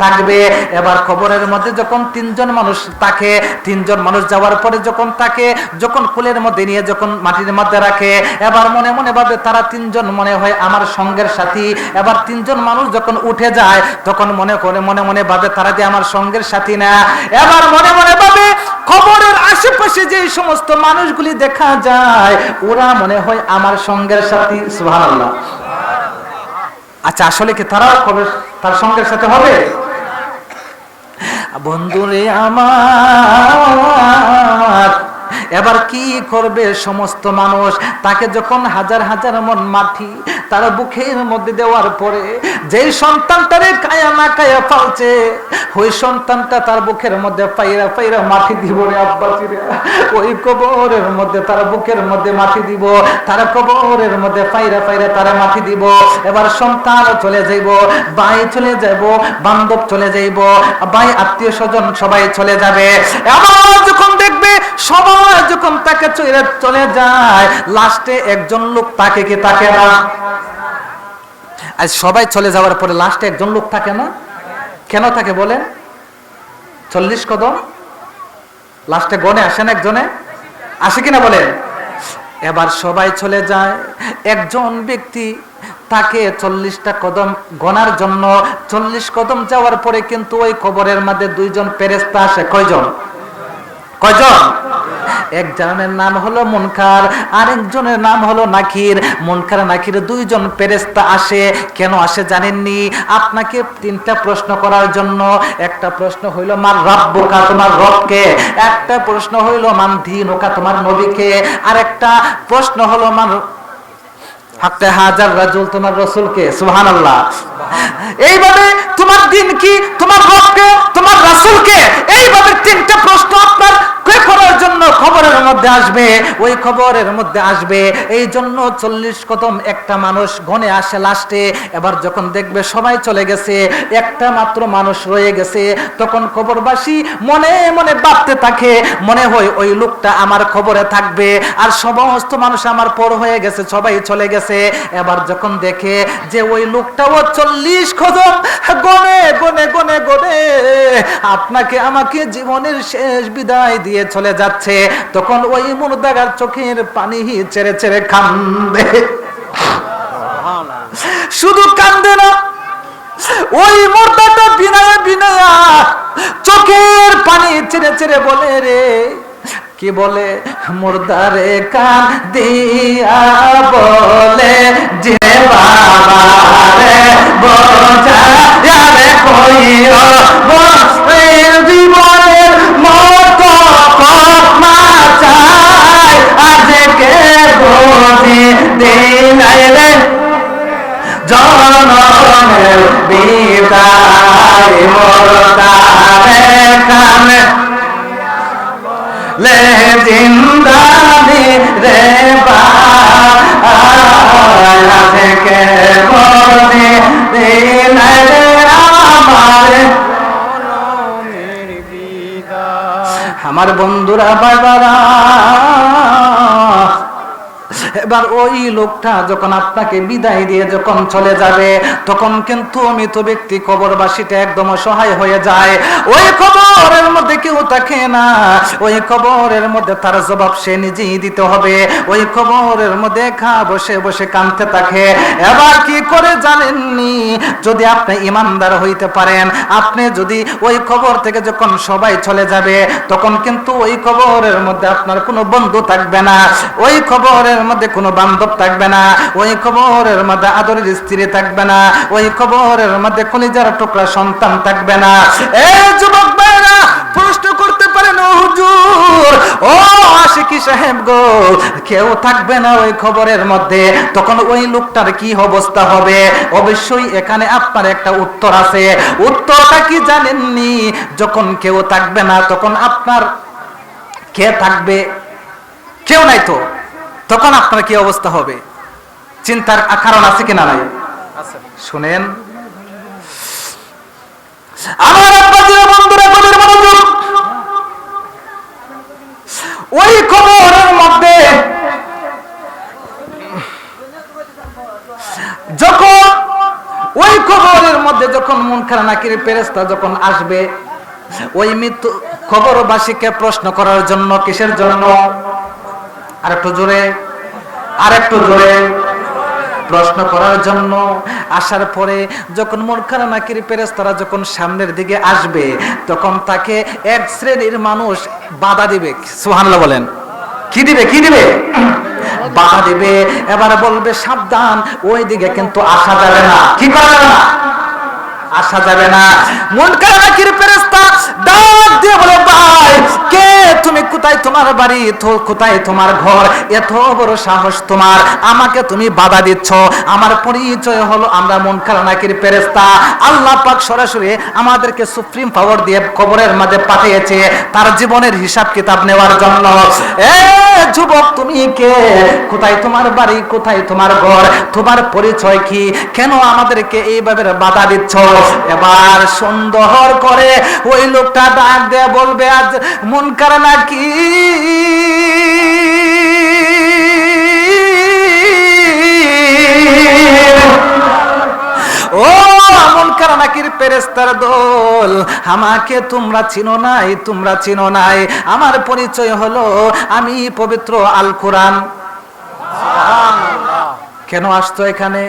থাকবে। এবার কবরের মধ্যে যখন তিনজন মানুষ থাকে, তিনজন মানুষ যাওয়ার পরে যখন কুলের মধ্যে নিয়ে যখন মাটির মধ্যে রাখে, এবার মনে মনে ভাবে তারা তিনজন মনে হয় আমার সঙ্গের সাথী। এবার তিনজন মানুষ যখন উঠে যায়, তখন মনে মনে ভাবে তারা যে আমার সঙ্গের সাথী না। এবার মনে মনে ভাবে কবরের আশেপাশে যে সমস্ত মানুষগুলি দেখা যায়, ওরা মনে হয় আমার সঙ্গের সাথী। সুবহানাল্লাহ। আচ্ছা, আসলে কি তারা তার সঙ্গের সাথে হবে? বন্ধুরে আমার, এবার কি করবে সমস্ত মানুষ? তাকে যখন হাজার হাজার মন মাটি তার বুকের মধ্যে দেওয়ার পরে, যে সন্তানটারে কায়া না কায়া ফালছে, ওই সন্তানটা তার বুকের মধ্যে পাইরা মাটি দিব রে আব্বাসিরে, ওই কবরের মধ্যে তার বুকের মধ্যে মাটি দিব, তার কবরের মধ্যে পাইরা তারা মাটি দিব। এবার সন্তান চলে যাইব, ভাই চলে যাব, বান্ধব চলে যাইব, ভাই আত্মীয় স্বজন সবাই চলে যাবে। এবার যখন দেখবে সবাই যখন তাকে চলে যায়, লাস্টে একজন লোক তাকে কি থাকে না? আজ সবাই চলে যাওয়ার পরে লাস্টে একজন লোক থাকে না, কেন থাকে বলেন? 40 কদম লাস্টে গনে আসেন, একজনে আসে কিনা বলেন? এবার সবাই চলে যায়, একজন ব্যক্তি তাকে 40টা কদম গনার জন্য 40 কদম যাওয়ার পরে কিন্তু ওই কবরের মধ্যে দুইজন ফেরেশতা আসে। কয়জন? একজনের নাম হলো মুনকার, আরেকজনের নাম হলো নাকির। মুনকার নাকির দুইজন ফেরেশতা আসে। কেন আসে জানেননি? আপনাকে 3টা প্রশ্ন করার জন্য। একটা প্রশ্ন হইল মান রাব্বুকা, তোমার রবকে। একটা প্রশ্ন হইল মান দীনুকা, তোমার নবীকে। আর একটা প্রশ্ন হলো মান হাক্কে হাজার রাজুল, তোমার রাসূলকে। সুবহানাল্লাহ। এইভাবে তোমার দিন কি, তোমার রবকে, তোমার রাসূলকে, এইভাবে 3টা প্রশ্ন আপনার করার জন্য খবরের মধ্যে আসবে, ওই খবরের মধ্যে আসবে। এই জন্য 40 কদম একটা মানুষ গনে আসে লাস্টে। এবার যখন দেখবে সবাই চলে গেছে, একটা মাত্র মানুষ রয়ে গেছে, তখন কবরবাসী মনে মনে ভাবতে থাকে, মনে হয় ওই লোকটা আমার খবরে থাকবে, আর সমস্ত মানুষ আমার পর হয়ে গেছে, সবাই চলে গেছে। এবার যখন দেখে যে ওই লোকটাও 40 কদম গনে গনে গনে গনে আপনাকে আমাকে জীবনের শেষ বিদায় দিয়ে চলে যাচ্ছে, তখন ওই মুর্দাগার চোখের পানি ছেড়ে ছেড়ে কান্দে। শুধু কান্দে না, ওই মুর্দাটা বিনায়া বিনায়া চোখের পানি ছেড়ে ছেড়ে বলে রে, কি বলে? মুর্দারে কান দিয়া বলে যে বাবা রে বোঝা রে কইও বসের জীবনের মতো ক্ষমা চাই, আজকে জীবনের বিদায় মোরতারে কানে লে জিন্দানি রে বায়া থেকে বলতে দিলে আমার বন্ধুরা বাবারা, এবার ওই লোকটা যখন আপনাকে বিদায় দিয়ে যখন চলে যাবে, তখন কিন্তু মৃত ব্যক্তি কবরবাসীটা একদম অসহায় হয়ে যায়। ওই কবরের মধ্যে কেউ থাকে না, ওই কবরের মধ্যে তার জবাব সে নিজেই দিতে হবে। ওই কবরের মধ্যে বসে বসে কাঁদতে থাকে। এবার কি করে জানেননি? যদি আপনি ইমানদার হইতে পারেন, আপনি যদি ওই কবর থেকে যখন সবাই চলে যাবে, তখন কিন্তু ওই কবরের মধ্যে আপনার কোনো বন্ধু থাকবে না, ওই কবরের মধ্যে কোনো বান্ধব থাকবে না, ওই কবরের মধ্যে আদরের স্ত্রী থাকবে না, ওই কবরের মধ্যে কলিজার টুকরা সন্তান থাকবে না। এই যুবক ভাইরা প্রশ্ন করতে পারেন, ও হুজুর, ও আশিকি সাহেব গো, কেউ থাকবে না ওই কবরের মধ্যে, তখন ওই লোকটার কি অবস্থা হবে? অবশ্যই এখানে আপনার একটা উত্তর আছে। উত্তরটা কি জানেননি? যখন কেউ থাকবে না, তখন আপনার কে থাকবে? কেউ নাই তো, তখন আপনার কি অবস্থা হবে? চিন্তার কারণ আছে কিনা? নাই? শুনেন আমার আব্বাজিরা, বন্ধুরা, গভীর মনোযোগ। ওই কবরের মধ্যে যখন ওই কবরের মধ্যে যখন মুনকার নাকির ফেরেশতা যখন আসবে, ওই মৃত্যু কবরবাসীকে প্রশ্ন করার জন্য, কিসের জন্য? আরেকটু জোরে, আরেকটু জোরে। প্রশ্ন করার জন্য আসার পরে যখন মুনকার নাকির ফেরেশতারা যখন সামনের দিকে আসবে, তখন তাকে এক শ্রেণীর মানুষ বাধা দিবে। সুবহানাল্লাহ বলেন। কি দিবে? কি দিবে? বাধা দিবে। এবার বলবে, সাবধান, ওই দিকে কিন্তু আসা যাবে না। কি করা যাবে না? আসা যাবে না। মুনকার নাকির ফেরেশতা ডাক দিয়ে বলে, ভাই কে তুমি? কোথায় তোমার বাড়ি? কোথায় তোমার ঘর? এত বড় সাহস তোমার, আমাকে তুমি বাধা দিচ্ছ? আমার পরিচয় হলো, আমরা মুনকার নাকির ফেরেশতা। আল্লাহ পাক সরাসরি আমাদেরকে সুপ্রিম পাওয়ার দিয়ে কবরের মাঝে পাঠিয়েছে তার জীবনের হিসাব কিতাব নেওয়ার জন্য। এ যুবক, তুমি কে? কোথায় তোমার বাড়ি? কোথায় তোমার ঘর? তোমার পরিচয় কি? কেন আমাদেরকে এইভাবে বাধা দিচ্ছ? এবার সুন্দর করে ওই লোকটা ডাক দিয়ে বলবে, আজ মুনকার নাকির, ও মুনকার নাকির ফেরেশতার দল, আমাকে তোমরা চিনো নাই, তোমরা চিনো নাই। আমার পরিচয় হলো, আমি পবিত্র আল কোরআন। কেন আসতো এখানে?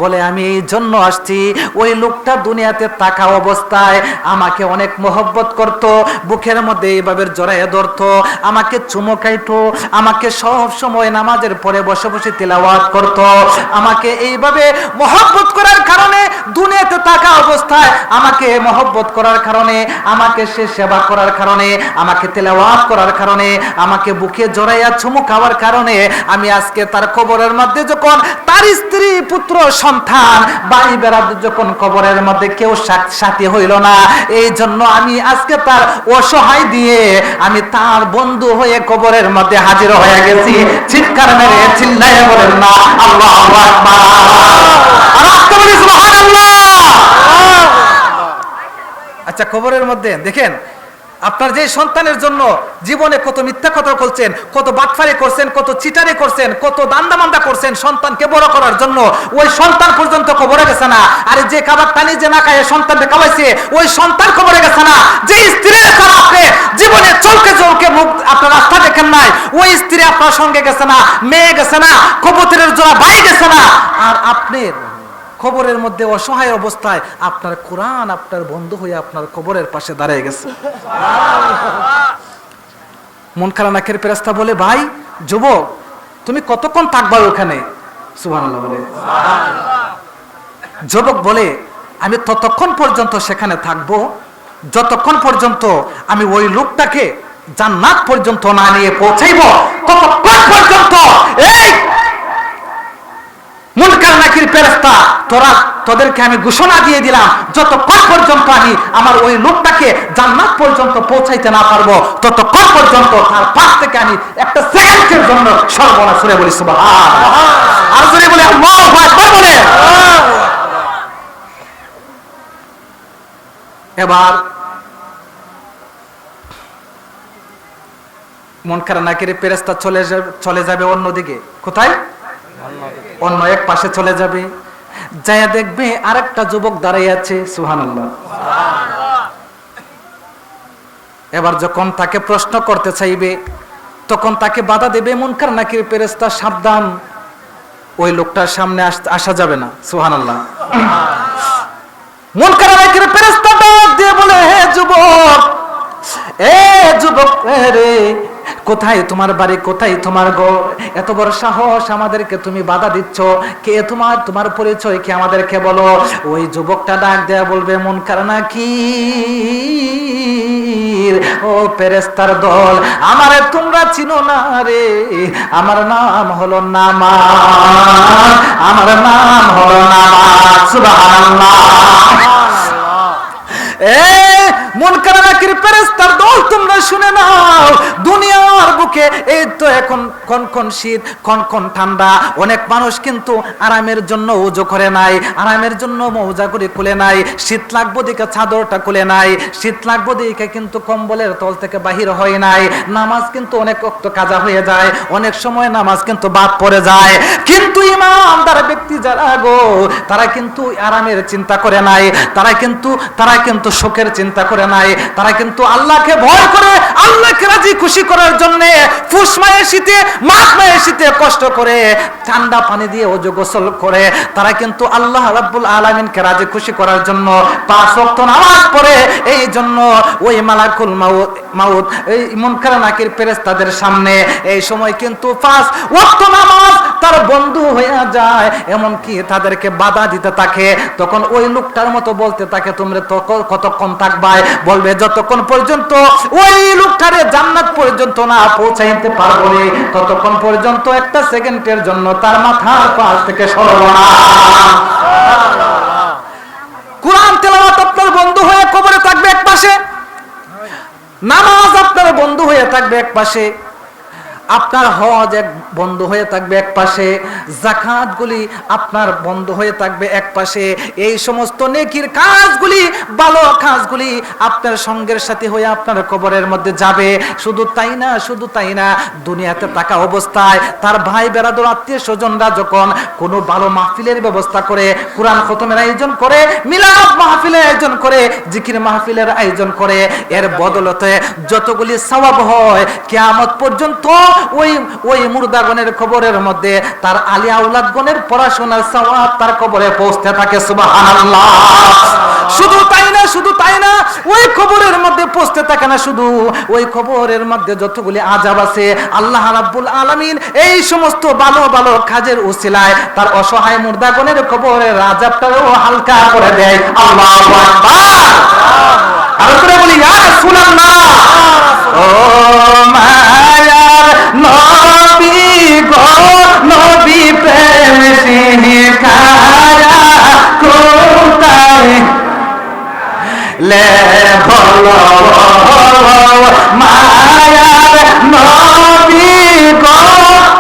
বলে, আমি এই জন্য আসছি, ওই লোকটা দুনিয়াতে থাকা অবস্থায় আমাকে অনেক মহব্বত করত, বুকের মধ্যে এইভাবে জড়াইয়া ধরত, আমাকে চুমো খাইতো, আমাকে সব সময় নামাজের পরে বসে বসে তিলাওয়াত করত। আমাকে এইভাবে মহব্বত করার কারণে, দুনিয়াতে থাকা অবস্থায় আমাকে মহব্বত করার কারণে, আমাকে সে সেবা করার কারণে, আমাকে তিলাওয়াত করার কারণে, আমাকে বুকে জড়াইয়া চুমো খাওয়ার কারণে, আমি আজকে তার কবরের মধ্যে যখন তার স্ত্রী, পুত্র, সন্তান, ভাই বেরাদর যখন কবরের মধ্যে কেউ সাথী হইল না, এই জন্য আমি আজকে তার অসহায় দিয়ে আমি তার বন্ধু হয়ে কবরের মধ্যে হাজির হয়ে গেছি। চিৎকার মেরে চিল্লাইয়া বলেন না আল্লাহু আকবার। আর আজকে বলি সুবহানাল্লাহ। আচ্ছা, কবরের মধ্যে দেখেন, আপনার যে সন্তানের জন্য জীবনে কত মিথ্যা কথা বলছেন, কত বাটফারি করছেন, কত চিটারি করছেন, কত দান্দামান্দা করছেন সন্তানকে বড় করার জন্য, ওই সন্তান পর্যন্ত কবরে গেছে না। আর যে খাবার পানি যে না খায় সন্তানকে খাওয়াইছে, ওই সন্তান কবরে গেছে না। যে স্ত্রীর ছাড়া আপনি জীবনে চলকে চলকে মুখ আপনার রাস্তা দেখেন নাই, ওই স্ত্রী আপনার সঙ্গে গেছে না, মেয়ে গেছে না, কবুতরের জোড়া ভাই গেছে না। আর আপনার কবরের মধ্যে অসহায় অবস্থায় আপনার কোরআন আপনার বন্ধু হয়ে আপনার কবরের পাশে দাঁড়িয়ে গেছে। মুনকার নাকির ফেরেশতা বলে, ভাই যুবক, তুমি কতক্ষণ থাকবা ওখানে? সুবহানাল্লাহ বলে। যুবক বলে, আমি ততক্ষণ পর্যন্ত সেখানে থাকবো যতক্ষণ পর্যন্ত আমি ওই লোকটাকে জান্নাত পর্যন্ত না নিয়ে পৌঁছাইব, ততক্ষণ পর্যন্ত এই মুনকার নাকির ফেরেশতা, তোদেরকে আমি ঘোষণা দিয়ে দিলাম, যতক্ষণ পর্যন্ত আমি আমার ওই লোকটাকে জান্নাত পর্যন্ত পৌঁছাইতে না পারবো, ততক্ষণ পর্যন্ত তার পাশ থেকে আমি একটা সেকেন্ডের জন্য সর্বনাশ করে বলি সুবহানাল্লাহ। আর যদি বলে আল্লাহু আকবার বলে। এবার মুনকার নাকির ফেরেশতা চলে যাবে অন্যদিকে। কোথায়? অন্য এক পাশে চলে যাবে। যায়া দেখবে আরেকটা যুবক দাঁড়িয়ে আছে, সুবহানাল্লাহ। এবার যখন তাকে প্রশ্ন করতে চাইবে, তখন তাকে বাধা দেবে মুনকার নাকির ফেরেশতা, সাবধান, ওই লোকটার সামনে আসা যাবে না, সুবহানাল্লাহ। মুনকার নাকির ফেরেশতা ডাক দিয়ে বলে, হে যুবক, রে, কোথায় তোমার বাড়ি, কোথায় তোমার ঘর? এত বড় সাহস, আমাদেরকে তুমি বাধা দিচ্ছ, কে তোমার পরিচয় কি আমাদেরকে বলো। ওই যুবকটা ডাক দেয়া বলবে, মুনকার নাকির, ও ফেরেশতার দল, আমারে তোমরা চিনো না রে, আমার নাম হলো নামাজ, আমার নাম হলো নামাজ, সুবহানাল্লাহ। মুনকার নাকির ফেরেশতার দল, তোমরা শুনে নাও, দুনিয়ার বুকে এই তো এখন কনকন শীত, কনকন ঠান্ডা, অনেক মানুষ কিন্তু আরামের জন্য ওযু করে নাই, আরামের জন্য মৌজা করে খুলে নাই, শীত লাগবো দিকে চাদরটা খুলে নাই, শীত লাগবো দিকে কিন্তু কম্বলের তল থেকে বাহির হয় নাই, নামাজ কিন্তু অনেক রক্ত কাজা হয়ে যায়, অনেক সময় নামাজ কিন্তু বাদ পড়ে যায়। কিন্তু ইমানদার ব্যক্তি যারা গো, তারা কিন্তু আরামের চিন্তা করে নাই, তারা কিন্তু সুখের চিন্তা করে নাই, তারা কিন্তু আল্লাহকে ভয় করে, আল্লাহকে রাজি খুশি করার জন্য ফুস মায়ের শীতে, মাঘ মায়ের শীতে কষ্ট করে ঠান্ডা পানি দিয়ে ওযু গোসল করে, তারা কিন্তু আল্লাহ রাব্বুল আলামিনকে রাজি খুশি করার জন্য 5 ওয়াক্ত নামাজ পড়ে। এই জন্য ওই মালাকুল মাউত এই মুনকার নাকির ফেরেশতাদের সামনে এই সময় কিন্তু 5 ওয়াক্ত নামাজ তার বন্ধু হয়ে যায়, এমনকি তাদেরকে বাধা দিতে থাকে। তখন ওই লোকটার মতো বলতে থাকে, তোমরা তো কতক্ষণ থাকবাই? বলবে, যতক্ষণ পর্যন্ত ওই লোকটারে জান্নাত পর্যন্ত না পৌঁছাইতে পারবো রে, ততক্ষণ পর্যন্ত একটা সেকেন্ডের জন্য তার মাথার পাশ থেকে সরবো না। কুরআন তেলাওয়াত আপনার বন্ধু হয়ে কবরে থাকবে এক পাশে, নামাজ আপনার বন্ধু হয়ে থাকবে এক পাশে, আপনার হজ এক বন্ধু হয়ে থাকবে এক পাশে, যাকাতগুলি আপনার বন্ধু হয়ে থাকবে এক পাশে, এই সমস্ত নেকির কাজগুলি, ভালো কাজগুলি আপনার সঙ্গের সাথে হয়ে আপনার কবরের মধ্যে যাবে। শুধু তাই না, দুনিয়াতে থাকা অবস্থায় তার ভাই বেরাদর আত্মীয় স্বজনরা যখন কোনো ভালো মাহফিলের ব্যবস্থা করে, কোরআন খতমের আয়োজন করে, মিলাদ মাহফিলের আয়োজন করে, জিকির মাহফিলের আয়োজন করে, এর বদলতে যতগুলি সওয়াব হয়, কিয়ামত পর্যন্ত ওই মুর্দাগণের কবরের মধ্যে তার আলী আওলাদগণের পড়াশোনার সওয়াব তার কবরে পৌঁছতে থাকে, সুবহানাল্লাহ। শুধু তাই না, ওই কবরের মধ্যে পৌঁছতে থাকে না, শুধু ওই কবরের মধ্যে যতগুলি আযাব আছে, আল্লাহ রাব্বুল আলামিন এই সমস্ত ভালো ভালো কাজের উসিলায় তার অসহায় মুর্দাগণের কবরের আযাবটাও হালকা করে দেয়। আল্লাহু আকবার। আর করে বলি, ইয়া রাসূলুল্লাহ, ও মায়ার নবী গো, নবী প্রেম শিখায়া কোথায় লে হলো, মায়ার নবী গো,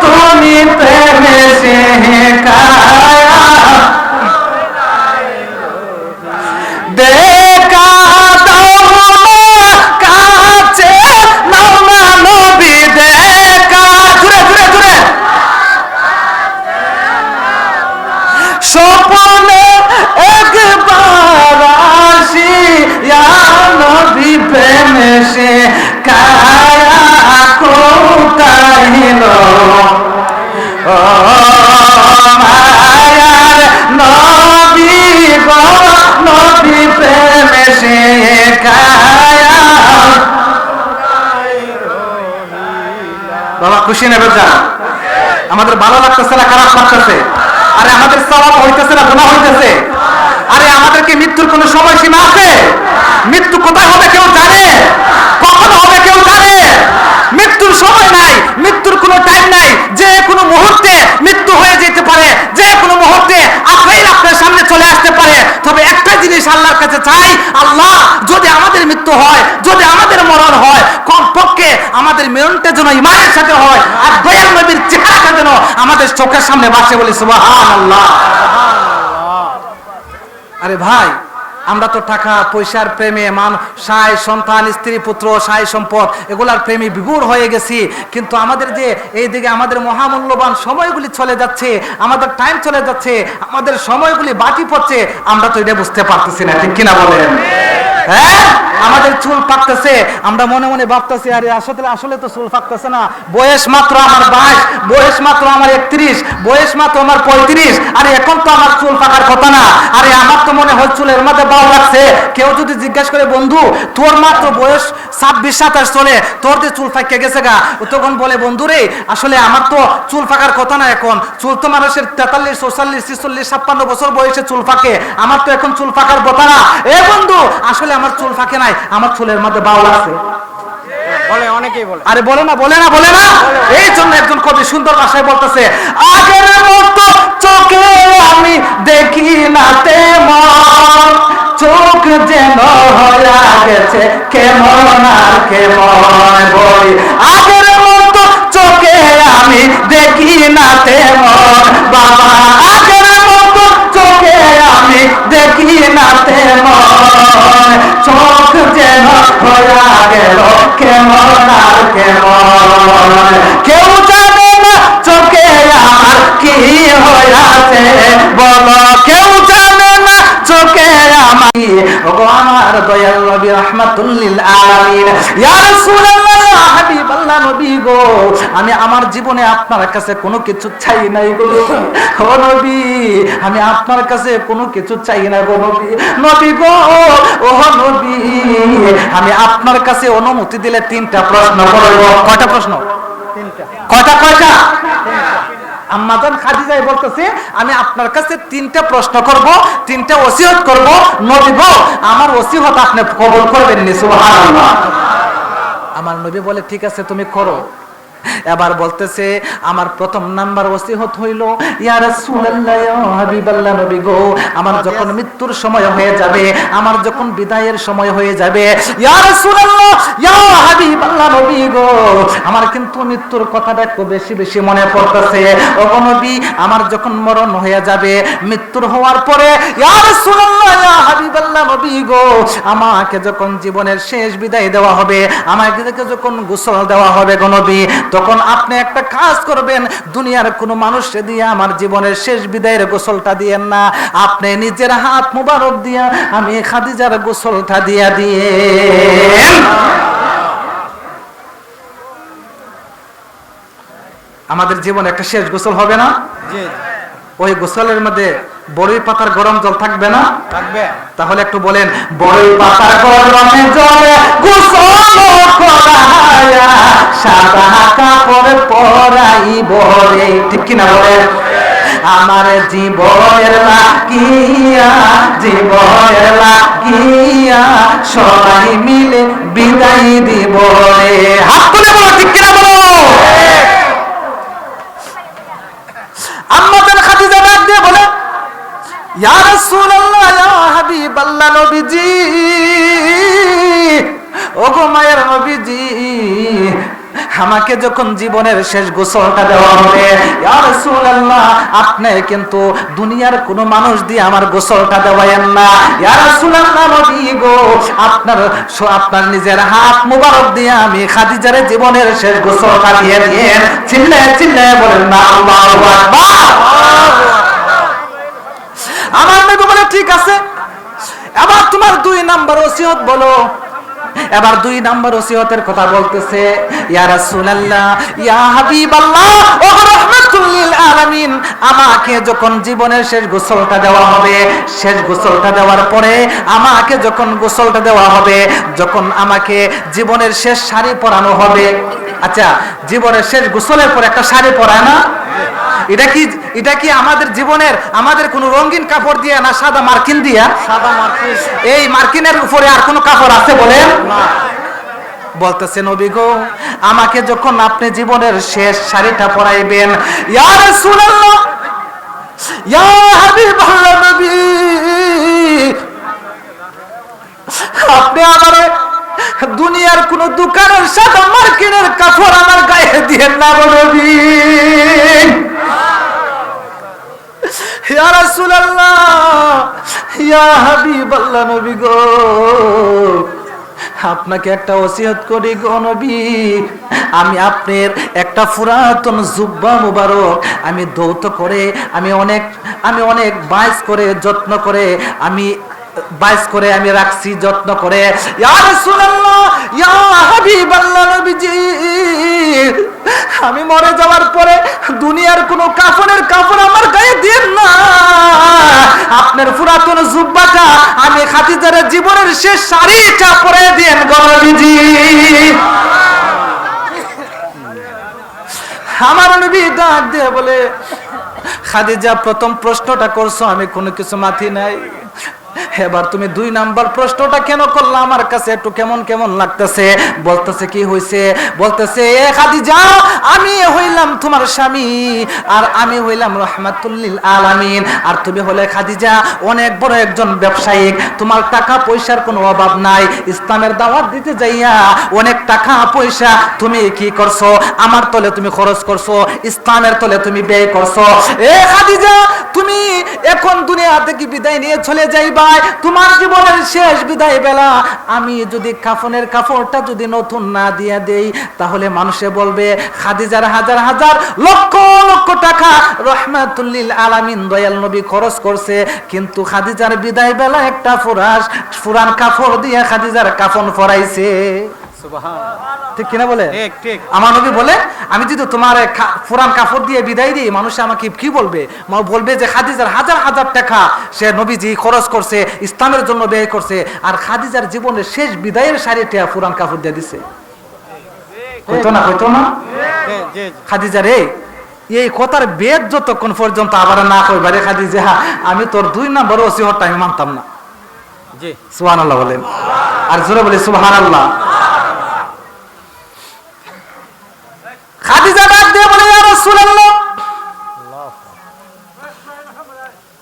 তুমি প্রেম শিখায়া দেখা দাও কাছে, নাও না নবী দেখা, জুড়ে স্বপ্নে একবার আসি, ইয়া নবী প্রেম শিখায়া কোথায় লো, ও মায়ার নবী গো, নবী প্রেম শিখায়া। বাবা খুশি নেবে যা, আমাদের ভালো লাগতেছে না খারাপ লাগতেছে? আরে আমাদের সওয়াব হইতেছে না গুনাহ হইতেছে? আরে আমাদেরকে মৃত্যুর কোনো সময়সীমা আছে? মৃত্যু কোথায় হবে কেউ জানে? কখন হবে কেউ জানে? মৃত্যুর সময় নাই, মৃত্যুর কোনো টাইম নাই, যে কোনো মুহূর্তে মৃত্যু হয়ে যেতে পারে, যে কোনো মুহূর্তে তবে একটা জিনিস আল্লাহর কাছে চাই, আল্লাহ যদি আমাদের মৃত্যু হয়, যদি আমাদের মরণ হয়, কমপক্ষে আমাদের মরণটা যেন ঈমানের সাথে হয়, আর দয়াল নবীর চেহারাটা যেন আমাদের চোখের সামনে ভাসে, বলি সুবহানাল্লাহ। আরে ভাই, আমরা তো টাকা পয়সার প্রেমে সাই সন্তান স্ত্রী পুত্র সাই সম্পদ এগুলার প্রেমে বিভোর হয়ে গেছি, কিন্তু আমাদের যে এইদিকে আমাদের মহামূল্যবান সময়গুলি চলে যাচ্ছে, আমাদের টাইম চলে যাচ্ছে, আমাদের সময়গুলি বাকি পড়ছে, আমরা তো এটা বুঝতে পারতেছি না, ঠিক কিনা বলেন? হ্যাঁ, আমাদের চুল পাকতেছে, আমরা মনে মনে ভাবতেছি আরে আসলে তো চুল পাকতেছে না, বয়স মাত্র আমার 22, বয়স মাত্র আমার 31, বয়স মাত্র আমার 35, আরে এখন তো আমার চুল পাকার কথা না, আরে আমার তো মনে হয় চুলের মধ্যে ভালো লাগছে। কেউ যদি জিজ্ঞাসা করে বন্ধু তোর মাত্র বয়স 26-27 চলে, তোর যে চুল পাকে গেছে গা, তখন বলে বন্ধু রে আসলে আমার তো চুল পাকার কথা না, এখন চুল তো মানুষের 43, 44, 46, 56 বছর বয়সে চুল পাকে, আমার তো এখন চুল পাকার কথা না। এ বন্ধু আসলে আমার চুল পাকে নাই, আমার চুলের মধ্যে ভালো লাগছে, বলে অনেকেই বলে। আরে বলে না, বলে না, বলে না। এই জন্য একজন কবি সুন্দর ভাষায় বলতেছে, আগের মতো চোখে আমি দেখি না তেমন, চোখ যেন হয়ে গেছে কেমন আর কেমন, বলি আগের মতো চোখে আমি দেখি না তেমন, বাবা আগের মতো চোখে আমি দেখি না তেমন, চোখ যেন হয়ে গেল কেমন আর কেমন, কেউ জানে না চোখে আমার কি হয়েছে, বলো কেউ জানে না চোখে আমার, ওগো আমার দয়াল নবী রাহমাতুল লিল আলামিন, ইয়া রাসূলুল্লাহ ইয়া হাবিবাল্লাহ নবী গো, আমি আমার জীবনে আপনার কাছে কোনো কিছু চাই নাই গো, ও নবী আমি আপনার কাছে কোনো কিছু চাই না গো নবী, নবী গো ও নবী আমি আপনার কাছে অনুমতি দিলে 3টা প্রশ্ন করব। কয়টা প্রশ্ন? 3টা। কয়টা? আম্মা জান খাদিজা বলতেছে আমি আপনার কাছে 3টা প্রশ্ন করব, 3টা ওসিয়ত করব, নবী গো আমার ওসিয়ত আপনি কবুল করবেন নি? সুবহানাল্লাহ। আমার নবী বলে ঠিক আছে তুমি করো। এবার বলতেছে আমার প্রথম নাম্বার ওসিয়ত হইল, ইয়া রাসূলুল্লাহ ইয়া হাবিবাল্লাহ নবী গো, আমার যখন মৃত্যুর সময় হয়ে যাবে, আমার যখন বিদায়ের সময় হয়ে যাবে, ইয়া রাসূলুল্লাহ ইয়া হাবিবাল্লাহ নবী গো, আমার কিন্তু মৃত্যুর কথাটা একটু বেশি বেশি মনে পড়তেছে, ওগো নবী আমার যখন মরণ হয়ে যাবে, মৃত্যুর হওয়ার পরে ইয়া রাসূলুল্লাহ ইয়া হাবিবাল্লাহ নবী গো, আমাকে যখন জীবনের শেষ বিদায় দেওয়া হবে, আমাকে যখন গোসল দেওয়া হবে গো নবী, তখন আপনি একটা কাজ করবেন, দুনিয়ার কোনো মানুষকে দিয়ে আমার জীবনের শেষ বিদায়ের গোসলটা দিয়েন না, আপনি নিজের হাত মুবারক দিয়া আমি খাদিজার গোসলটা দিয়া দিয়ে। আমাদের জীবনে একটা শেষ গোসল হবে না? জি ওই গোসলের মধ্যে বড়ই পাতার গরম জল থাকবে না? থাকবে। তাহলে একটু বলেন, বড়ই পাতার গরমে জলে গোসল করায়া সাদা কাপড় পরাইব রে, ঠিক কিনা বলেন? আমার জীবনের লাগিয়া, জীবনের লাগিয়া সবাই মিলে বিদায় দিব রে, হাত তুলে বলো ঠিক কিনা বলো। আম্মা জান খাদিজা ডাক দিয়ে বলে, ইয়া রাসূলুল্লাহ ইয়া হাবিবাল্লাহ নবীজি, ওগো মায়ের নবীজি, আমাকে যখন জীবনের শেষ গোসলটা দেওয়া হবে, ইয়া রাসূলুল্লাহ আপনি কিন্তু দুনিয়ার কোনো মানুষ দিয়ে আমার গোসলটা দেওয়ায়েন না, ইয়া রাসূলুল্লাহ নবী গো আপনার নিজের হাত মুবারক দিয়ে আমি খাদিজার জীবনের শেষ গোসলটা দিয়ে দিয়েন। চিল্লায়ে চিল্লায়ে বলেন না আল্লাহু আকবার। আমার নবী বলে ঠিক আছে, এবার তোমার 2 নাম্বার ওসিয়ত বলো। এবার 2 নাম্বার ওসিয়তের কথা বলতেছে, ইয়া রাসূলুল্লাহ ইয়া হাবিবাল্লাহ ও রাহমাতুল লিল আলামিন, আমাকে যখন জীবনের শেষ গোসলটা দেওয়া হবে, শেষ গোসলটা দেওয়ার পরে আমাকে যখন গোসলটা দেওয়া হবে, যখন আমাকে জীবনের শেষ শাড়ি পরানো হবে, আচ্ছা জীবনের শেষ গোসলের পর একটা শাড়ি পরায় না, এটা কি আমাদের জীবনের আমাদের কোনো রঙিন কাপড় দিয়ে না সাদা মার্কিন দিয়া? সাদা মার্কিন। এই মার্কিনের উপরে আর কোনো কাপড় আছে বলেন? বলতেছে নবী গো আমাকে যখন আপনি জীবনের শেষ শাড়িটা পরাইবেন, ইয়া রাসূলুল্লাহ ইয়া হাবিবাল্লাহ নবী কাপড় আমার গায়ে দিয়েন না গো নবী। ইয়া রাসূলুল্লাহ, ইয়া হাবিবাল্লাহ, নবী গো, আপনাকে একটা ওসিয়ত করি গো নবী, আমি আপনার একটা পুরাতন জুব্বা মুবারক আমি দৌত করে আমি অনেক বাইস করে যত্ন করে আমি রাখছি, যত্ন করে। ইয়া রাসূলুল্লাহ, ইয়া হাবিবাল্লাহ, নবীজি, আমি মরে যাওয়ার পরে দুনিয়ার কোনো কাফনের কাপড় আমার গায়ে দিন না, আপনার পুরাতন জুব্বাটা আমি খাদিজার জীবনের শেষ শাড়িটা পরে দেন গো নবীজি। আমার নবী ডাক দিয়ে বলে, খাদিজা, প্রথম প্রশ্নটা করছো, আমি কোনো কিছু মাথি নাই, এবার তুমি 2 নাম্বার প্রশ্নটা কেন করলা? আমার কাছে একটু কেমন কেমন লাগতেছে। বলতেছে, কি হইছে? বলতেছে, এ খাদিজা, আমি হইলাম তোমার স্বামী, আর আমি হইলাম রাহমাতুল লিল আলামিন, আর তুমি হলে খাদিজা অনেক বড় একজন ব্যবসায়ী, তোমার টাকা পয়সার কোনো অভাব নাই, ইসলামের দাওয়াত দিতে যাইয়া অনেক টাকা পয়সা তুমি কি করছো? আমার তলে তুমি খরচ করছো, ইসলামের তলে তুমি ব্যয় করছো। এ খাদিজা, তুমি এখন দুনিয়া থেকে বিদায় নিয়ে চলে যাইবা, তোমার জীবনের শেষ বিদায় বেলা আমি যদি কাফনের কাপড়টা যদি নতুন না দিয়ে দেই, তাহলে মানুষে বলবে খাদিজার হাজার হাজার লক্ষ লক্ষ টাকা রাহমাতুল লিল আলামিন দয়াল নবী খরচ করছে, কিন্তু খাদিজার বিদায় বেলা একটা পুরান কাপড় দিয়ে খাদিজার কাফন পরাইছে। ঠিক কিনা বলে? ঠিক। আমার নবী বলে, আমি যদি তোমার পুরান কাপড় দিয়ে বিদায় দিই, মানুষ আমাকে কি বলবে? বলবে যে খাদিজার হাজার হাজার টাকা সে নবীজি খরচ করছে, ইসলামের জন্য ব্যয় করছে, আর খাদিজার জীবনের শেষ বিদায়ের শাড়িটা পুরান কাপড় দিয়ে দিছে। হইতো না খাদিজার এই কথার বেদ যতক্ষণ পর্যন্ত আবার না কইবারে খাদিজা, আমি তোর 2 নম্বর ওসিয়তটা আমি মানতাম না। জি, সুবহানাল্লাহ বলেন, আর জোরে বলি সুবহানাল্লাহ। খাদিজা ডাক দিয়ে বলে, ইয়া রাসূলুল্লাহ,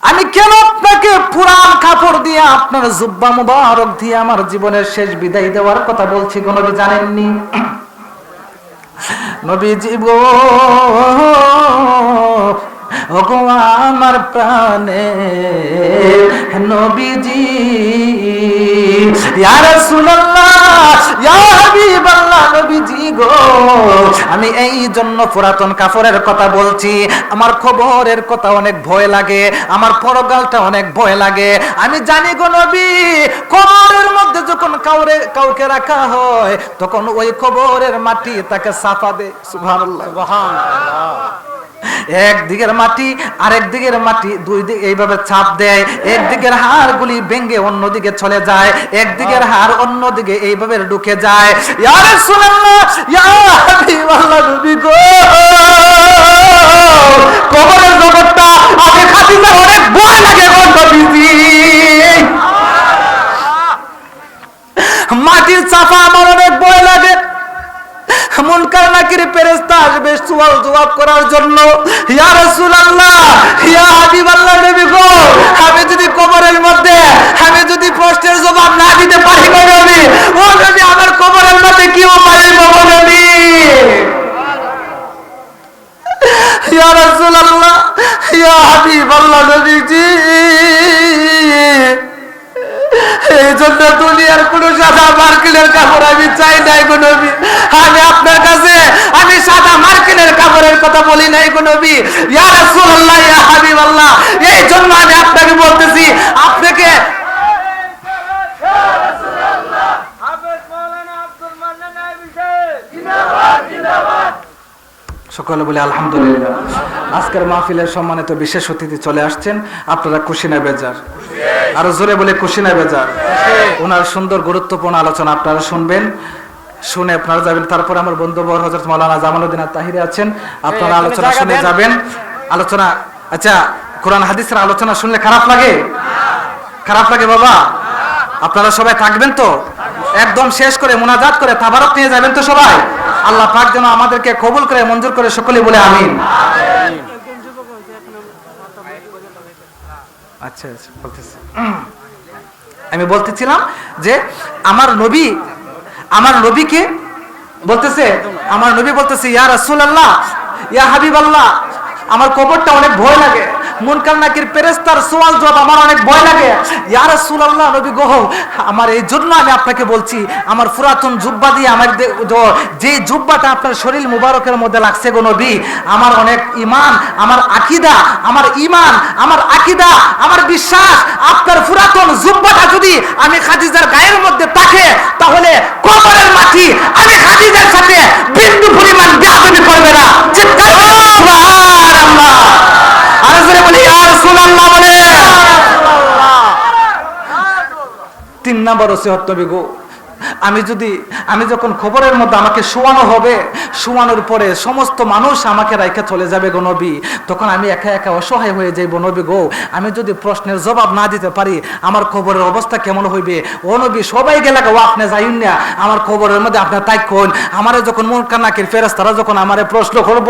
আমি কেন আপনাকে পুরান কাপড় দিয়ে আপনার জুব্বা মুবারক দিয়ে আমার জীবনের শেষ বিদায় দেওয়ার কথা বলছি গো নবী, জানেননি? নবীজি গো, ওগো আমার প্রাণে নবীজি, ইয়া রাসূলুল্লাহ, ইয়া হাবিবাল্লাহ, নবীজি গো, আমি এই জন্য পুরাতন কাপড়ের কথা বলছি, আমার খবরের কথা অনেক ভয় লাগে, আমার পরগালটা অনেক ভয় লাগে। আমি জানি গো নবী, কবরের মধ্যে যখন কাউকে রাখা হয়, তখন ওই কবরের মাটি তাকে সাফা দেয়। সুবহানাল্লাহ, একদিকের মাটি আরেক দিকের মাটি, 2 দিক এইভাবে চাপ দেয়, একদিকের হাড়গুলি ভেঙে অন্যদিকে চলে যায়, একদিকের হাড় অন্যদিকে এইভাবে ঢুকে যায়। ইয়া রাসূলুল্লাহ, ইয়া হাবিবাল্লাহ, নবী গো, কবরের জগৎটা আমি খাদিজার অনেক ভয় লাগে গো নবীজি। মাটির চাপা আমার অনেক ভয় লাগে, মুনকার নাকির ফেরেশতা আসবে সওয়াল জবাব করার জন্য। ইয়া রাসূলুল্লাহ, ইয়া হাবিবাল্লাহ, নবী গো, আমি যদি কবরের মধ্যে আমি যদি প্রশ্নের জবাব না দিতে পারি গো নবী, ও নবী, আমার কবরের মধ্যে কি উপায় গো নবী? ইয়া রাসূলুল্লাহ, ইয়া হাবিবাল্লাহ, নবীজি, এই জন্য দুনিয়ার কোন সাদা মার্কেলের কাপড় আমি চাই নাই গো নবী, আমি আপনার কাছে আমি সাদা মার্কেলের কাপড়ের কথা বলি নাই গো নবী। ইয়া রাসূলুল্লাহ, ইয়া হাবিবাল্লাহ, এই জন্য আমি আপনাকে বলতেছি, আপনাকে সকলে বলে আলহামদুলিল্লাহ। আজকের মাহফিলের সম্মানিত বিশেষ অতিথি চলে আসছেন, আপনারা খুশি না বেজার? আরো জোরে বলে খুশি না বেজার? ওনার সুন্দর গুরুত্বপূর্ণ আলোচনা আপনারা শুনবেন, শুনে আপনারা যাবেন। তারপরে আমার বন্ধুবর হযরত মাওলানা জামালউদ্দিন আত-তাহিরি আছেন, আপনারা আলোচনা শুনে যাবেন। আলোচনা, আচ্ছা, কোরআন হাদিসের আলোচনা শুনলে খারাপ লাগে? খারাপ লাগে বাবা? আপনারা সবাই থাকবেন তো? একদম শেষ করে মুনাজাত করে তাবারক নিয়ে যাবেন তো সবাই? আল্লাহ পাক যেন আমাদেরকে কবুল করে মঞ্জুর করে, সকলে বলে আমিন। আচ্ছা, বলতেছি, আমি বলতেছিলাম যে আমার নবীকে বলতেছে, আমার নবী বলতেছে, ইয়া রাসূলুল্লাহ, ইয়া হাবিবাল্লাহ, আমার কবরটা অনেক ভয় লাগে, মুনকার নাকির ফেরেশতার সওয়াল জবাব আমার অনেক ভয় লাগে। ইয়া রাসূলুল্লাহ, নবী গো, আমার এই জন্য আমি আপনাকে বলছি, আমার পুরাতন জুব্বা দিয়ে আমার যে জুব্বাটা আপনার শরীর মুবারকের মধ্যে লাগছে গো নবী, আমার অনেক ঈমান, আমার আকীদা, আমার ঈমান, আমার আকীদা, আমার বিশ্বাস, আপনার পুরাতন জুব্বাটা যদি আমি খাদিজার গায়ের মধ্যে থাকে, তাহলে কবরের মাটি আমি খাদিজার সাথে বিন্দু পরিমাণ বেয়াদবি করবে না। চিৎকার করে সুবহানাল্লাহ। আর জোরে বলি ইয়া রাসূলুল্লাহ বলে। 3 নাম্বার ওসিয়ত নবী গো, আমি যখন খবরের মধ্যে আমাকে শোয়ানো হবে, শোয়ানোর পরে সমস্ত মানুষ আমাকে রাইখা চলে যাবে গো নবী, তখন আমি একা একা অসহায় হয়ে যাইব নবী গো। আমি যদি প্রশ্নের জবাব না দিতে পারি, আমার খবরের অবস্থা কেমন হইবে? ও নবী, সবাই গেলে গো, আপনি যাইন না, আমার খবরের মধ্যে আপনি তাই কোন, আমারে যখন মুনকার নাকির ফেরেশতারা যখন আমারে প্রশ্ন করব,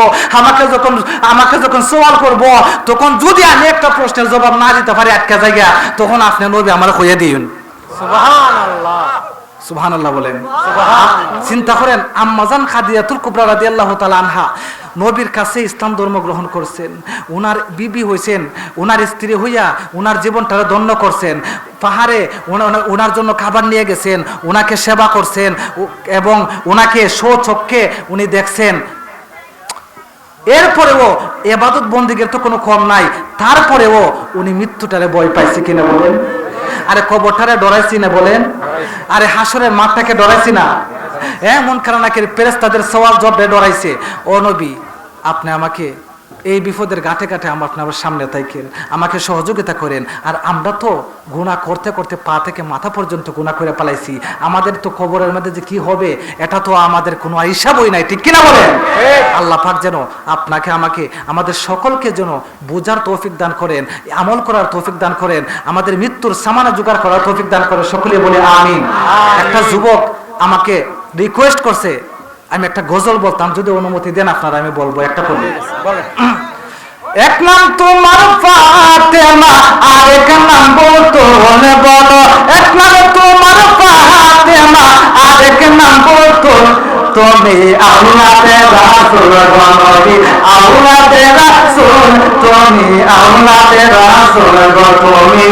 আমাকে যখন সওয়াল করব, তখন যদি আমি একটা প্রশ্নের জবাব না দিতে পারি, আটকা জায়গা, তখন আপনি নবী আমার কইয়া দিন। সুবহানাল্লাহ, সুবহানাল্লাহ বলেন। চিন্তা করেন, আম্মাজান খাদিজাতুল কুবরা রাদিয়াল্লাহু তাআলা আনহা নবীর কাছে ইসলাম ধর্ম গ্রহণ করছেন, উনার বিবি হইছেন, উনার স্ত্রী হইয়া উনার জীবনটা ধন্য করছেন, পাহাড়ে ওনার জন্য খাবার নিয়ে গেছেন, উনাকে সেবা করছেন এবং উনাকে স্বচক্ষে উনি দেখছেন। এরপরেও ইবাদত বন্দেগীর তো কোনো কম নাই, তারপরেও উনি মৃত্যুটারে ভয় পাইছে কিনা বলেন? আরে কবরটারে ডরাইছি না বলেন? আরে হাসরের মাঠটাকে ডরাইছি না? মুনকার নাকির ফেরেশতাদের সওয়াল জবাবে ডরাইছে। ও নবী, আপনি আমাকে এই বিপদের ঘাটে ঘাটে আপনার সামনে থাকেন, আমাকে সহযোগিতা করেন। আর আমরা তো গুনাহ করতে করতে পা থেকে মাথা পর্যন্ত গুনাহ করে পালাইছি, আমাদের তো কবরের মধ্যে যে কি হবে এটা তো আমাদের কোনো হিসাবই নাই, ঠিক কিনা বলেন? আল্লাহ পাক যেন আপনাকে আমাকে আমাদের সকলকে যেন বোঝার তৌফিক দান করেন, আমল করার তৌফিক দান করেন, আমাদের মৃত্যুর সামানা জোগাড় করার তৌফিক দান করেন, সকলে বলে আমিন। একটা যুবক আমাকে রিকোয়েস্ট করছে, আমি একটা গজল বলতাম, যদি অনুমতি দেন আপনারা আমি বলবো একটা করে। এক নাম তোমার ফাতেমা, আরেক নাম বোতল বলো, এক নাম তোমার ফাতেমা, আরেক নাম বোতল, তুমি আওলাদের রাসূল গো নবী, আওলাদের রাসূল, তুমি আওলাদের রাসূল গো, তুমি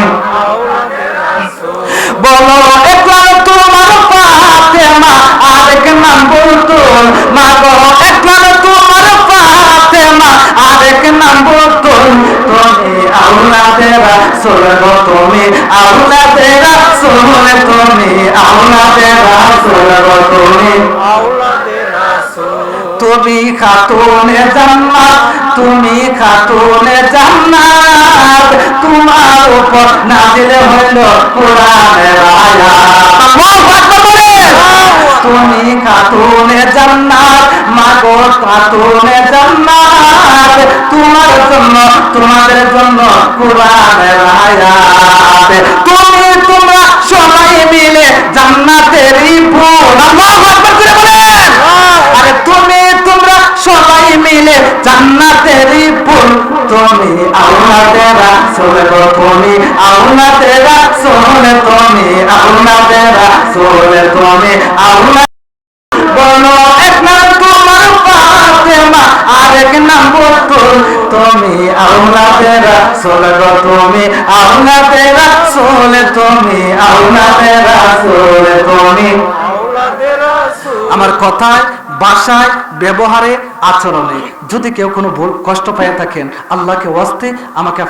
বলো এক নাম তোমার ফাতেমা, আরেক নাম বোতল, মাগো এক নাম তোমার ফাতেমা, আরেক নাম বোতল, তুমি আওলাদের রাসূল গো, তুমি আওলাদের রাসূল, তুমি আওলাদের রাসূল গো, তুমি আওলাদের রাসূল, তুমি খাতুনে জান্নাত, তুমি খাতুনে জান্নাত, তোমার উপর নাযিল হইল কোরআনের আয়াত। আল্লাহু আকবার বলেন। তুমি খাতুনে জান্নাত, মাগো খাতুনে জান্নাত, তোমার জন্য তোমাদের জন্য কোরআনের আয়াত। তোমরা সবাই মিলে জান্নাতেরই ফুল। আল্লাহু আকবার করে বলেন। আরে তোমরা সবাই মিলে জান্নাতেরই ফুল, তুমি আওলাদের রাসূল গো, তুমি আওলাদের রাসূল, তুমি আওলাদের রাসূল, তুমি আওলাদের, বলো এক নাম তোমার ফাতেমা, আরেক নাম বোতল, তুমি আওলাদের রাসূল গো, তুমি আওলাদের রাসূল, তুমি আওলাদের রাসূল, তুমি আওলাদের রাসূল। আমার কথায়, ভাষায়, ব্যবহারে, আচরণে যদি কেউ কোনো ভুল কষ্ট পেয়ে থাকেন, আল্লাহকে ওয়াস্তে আমাকে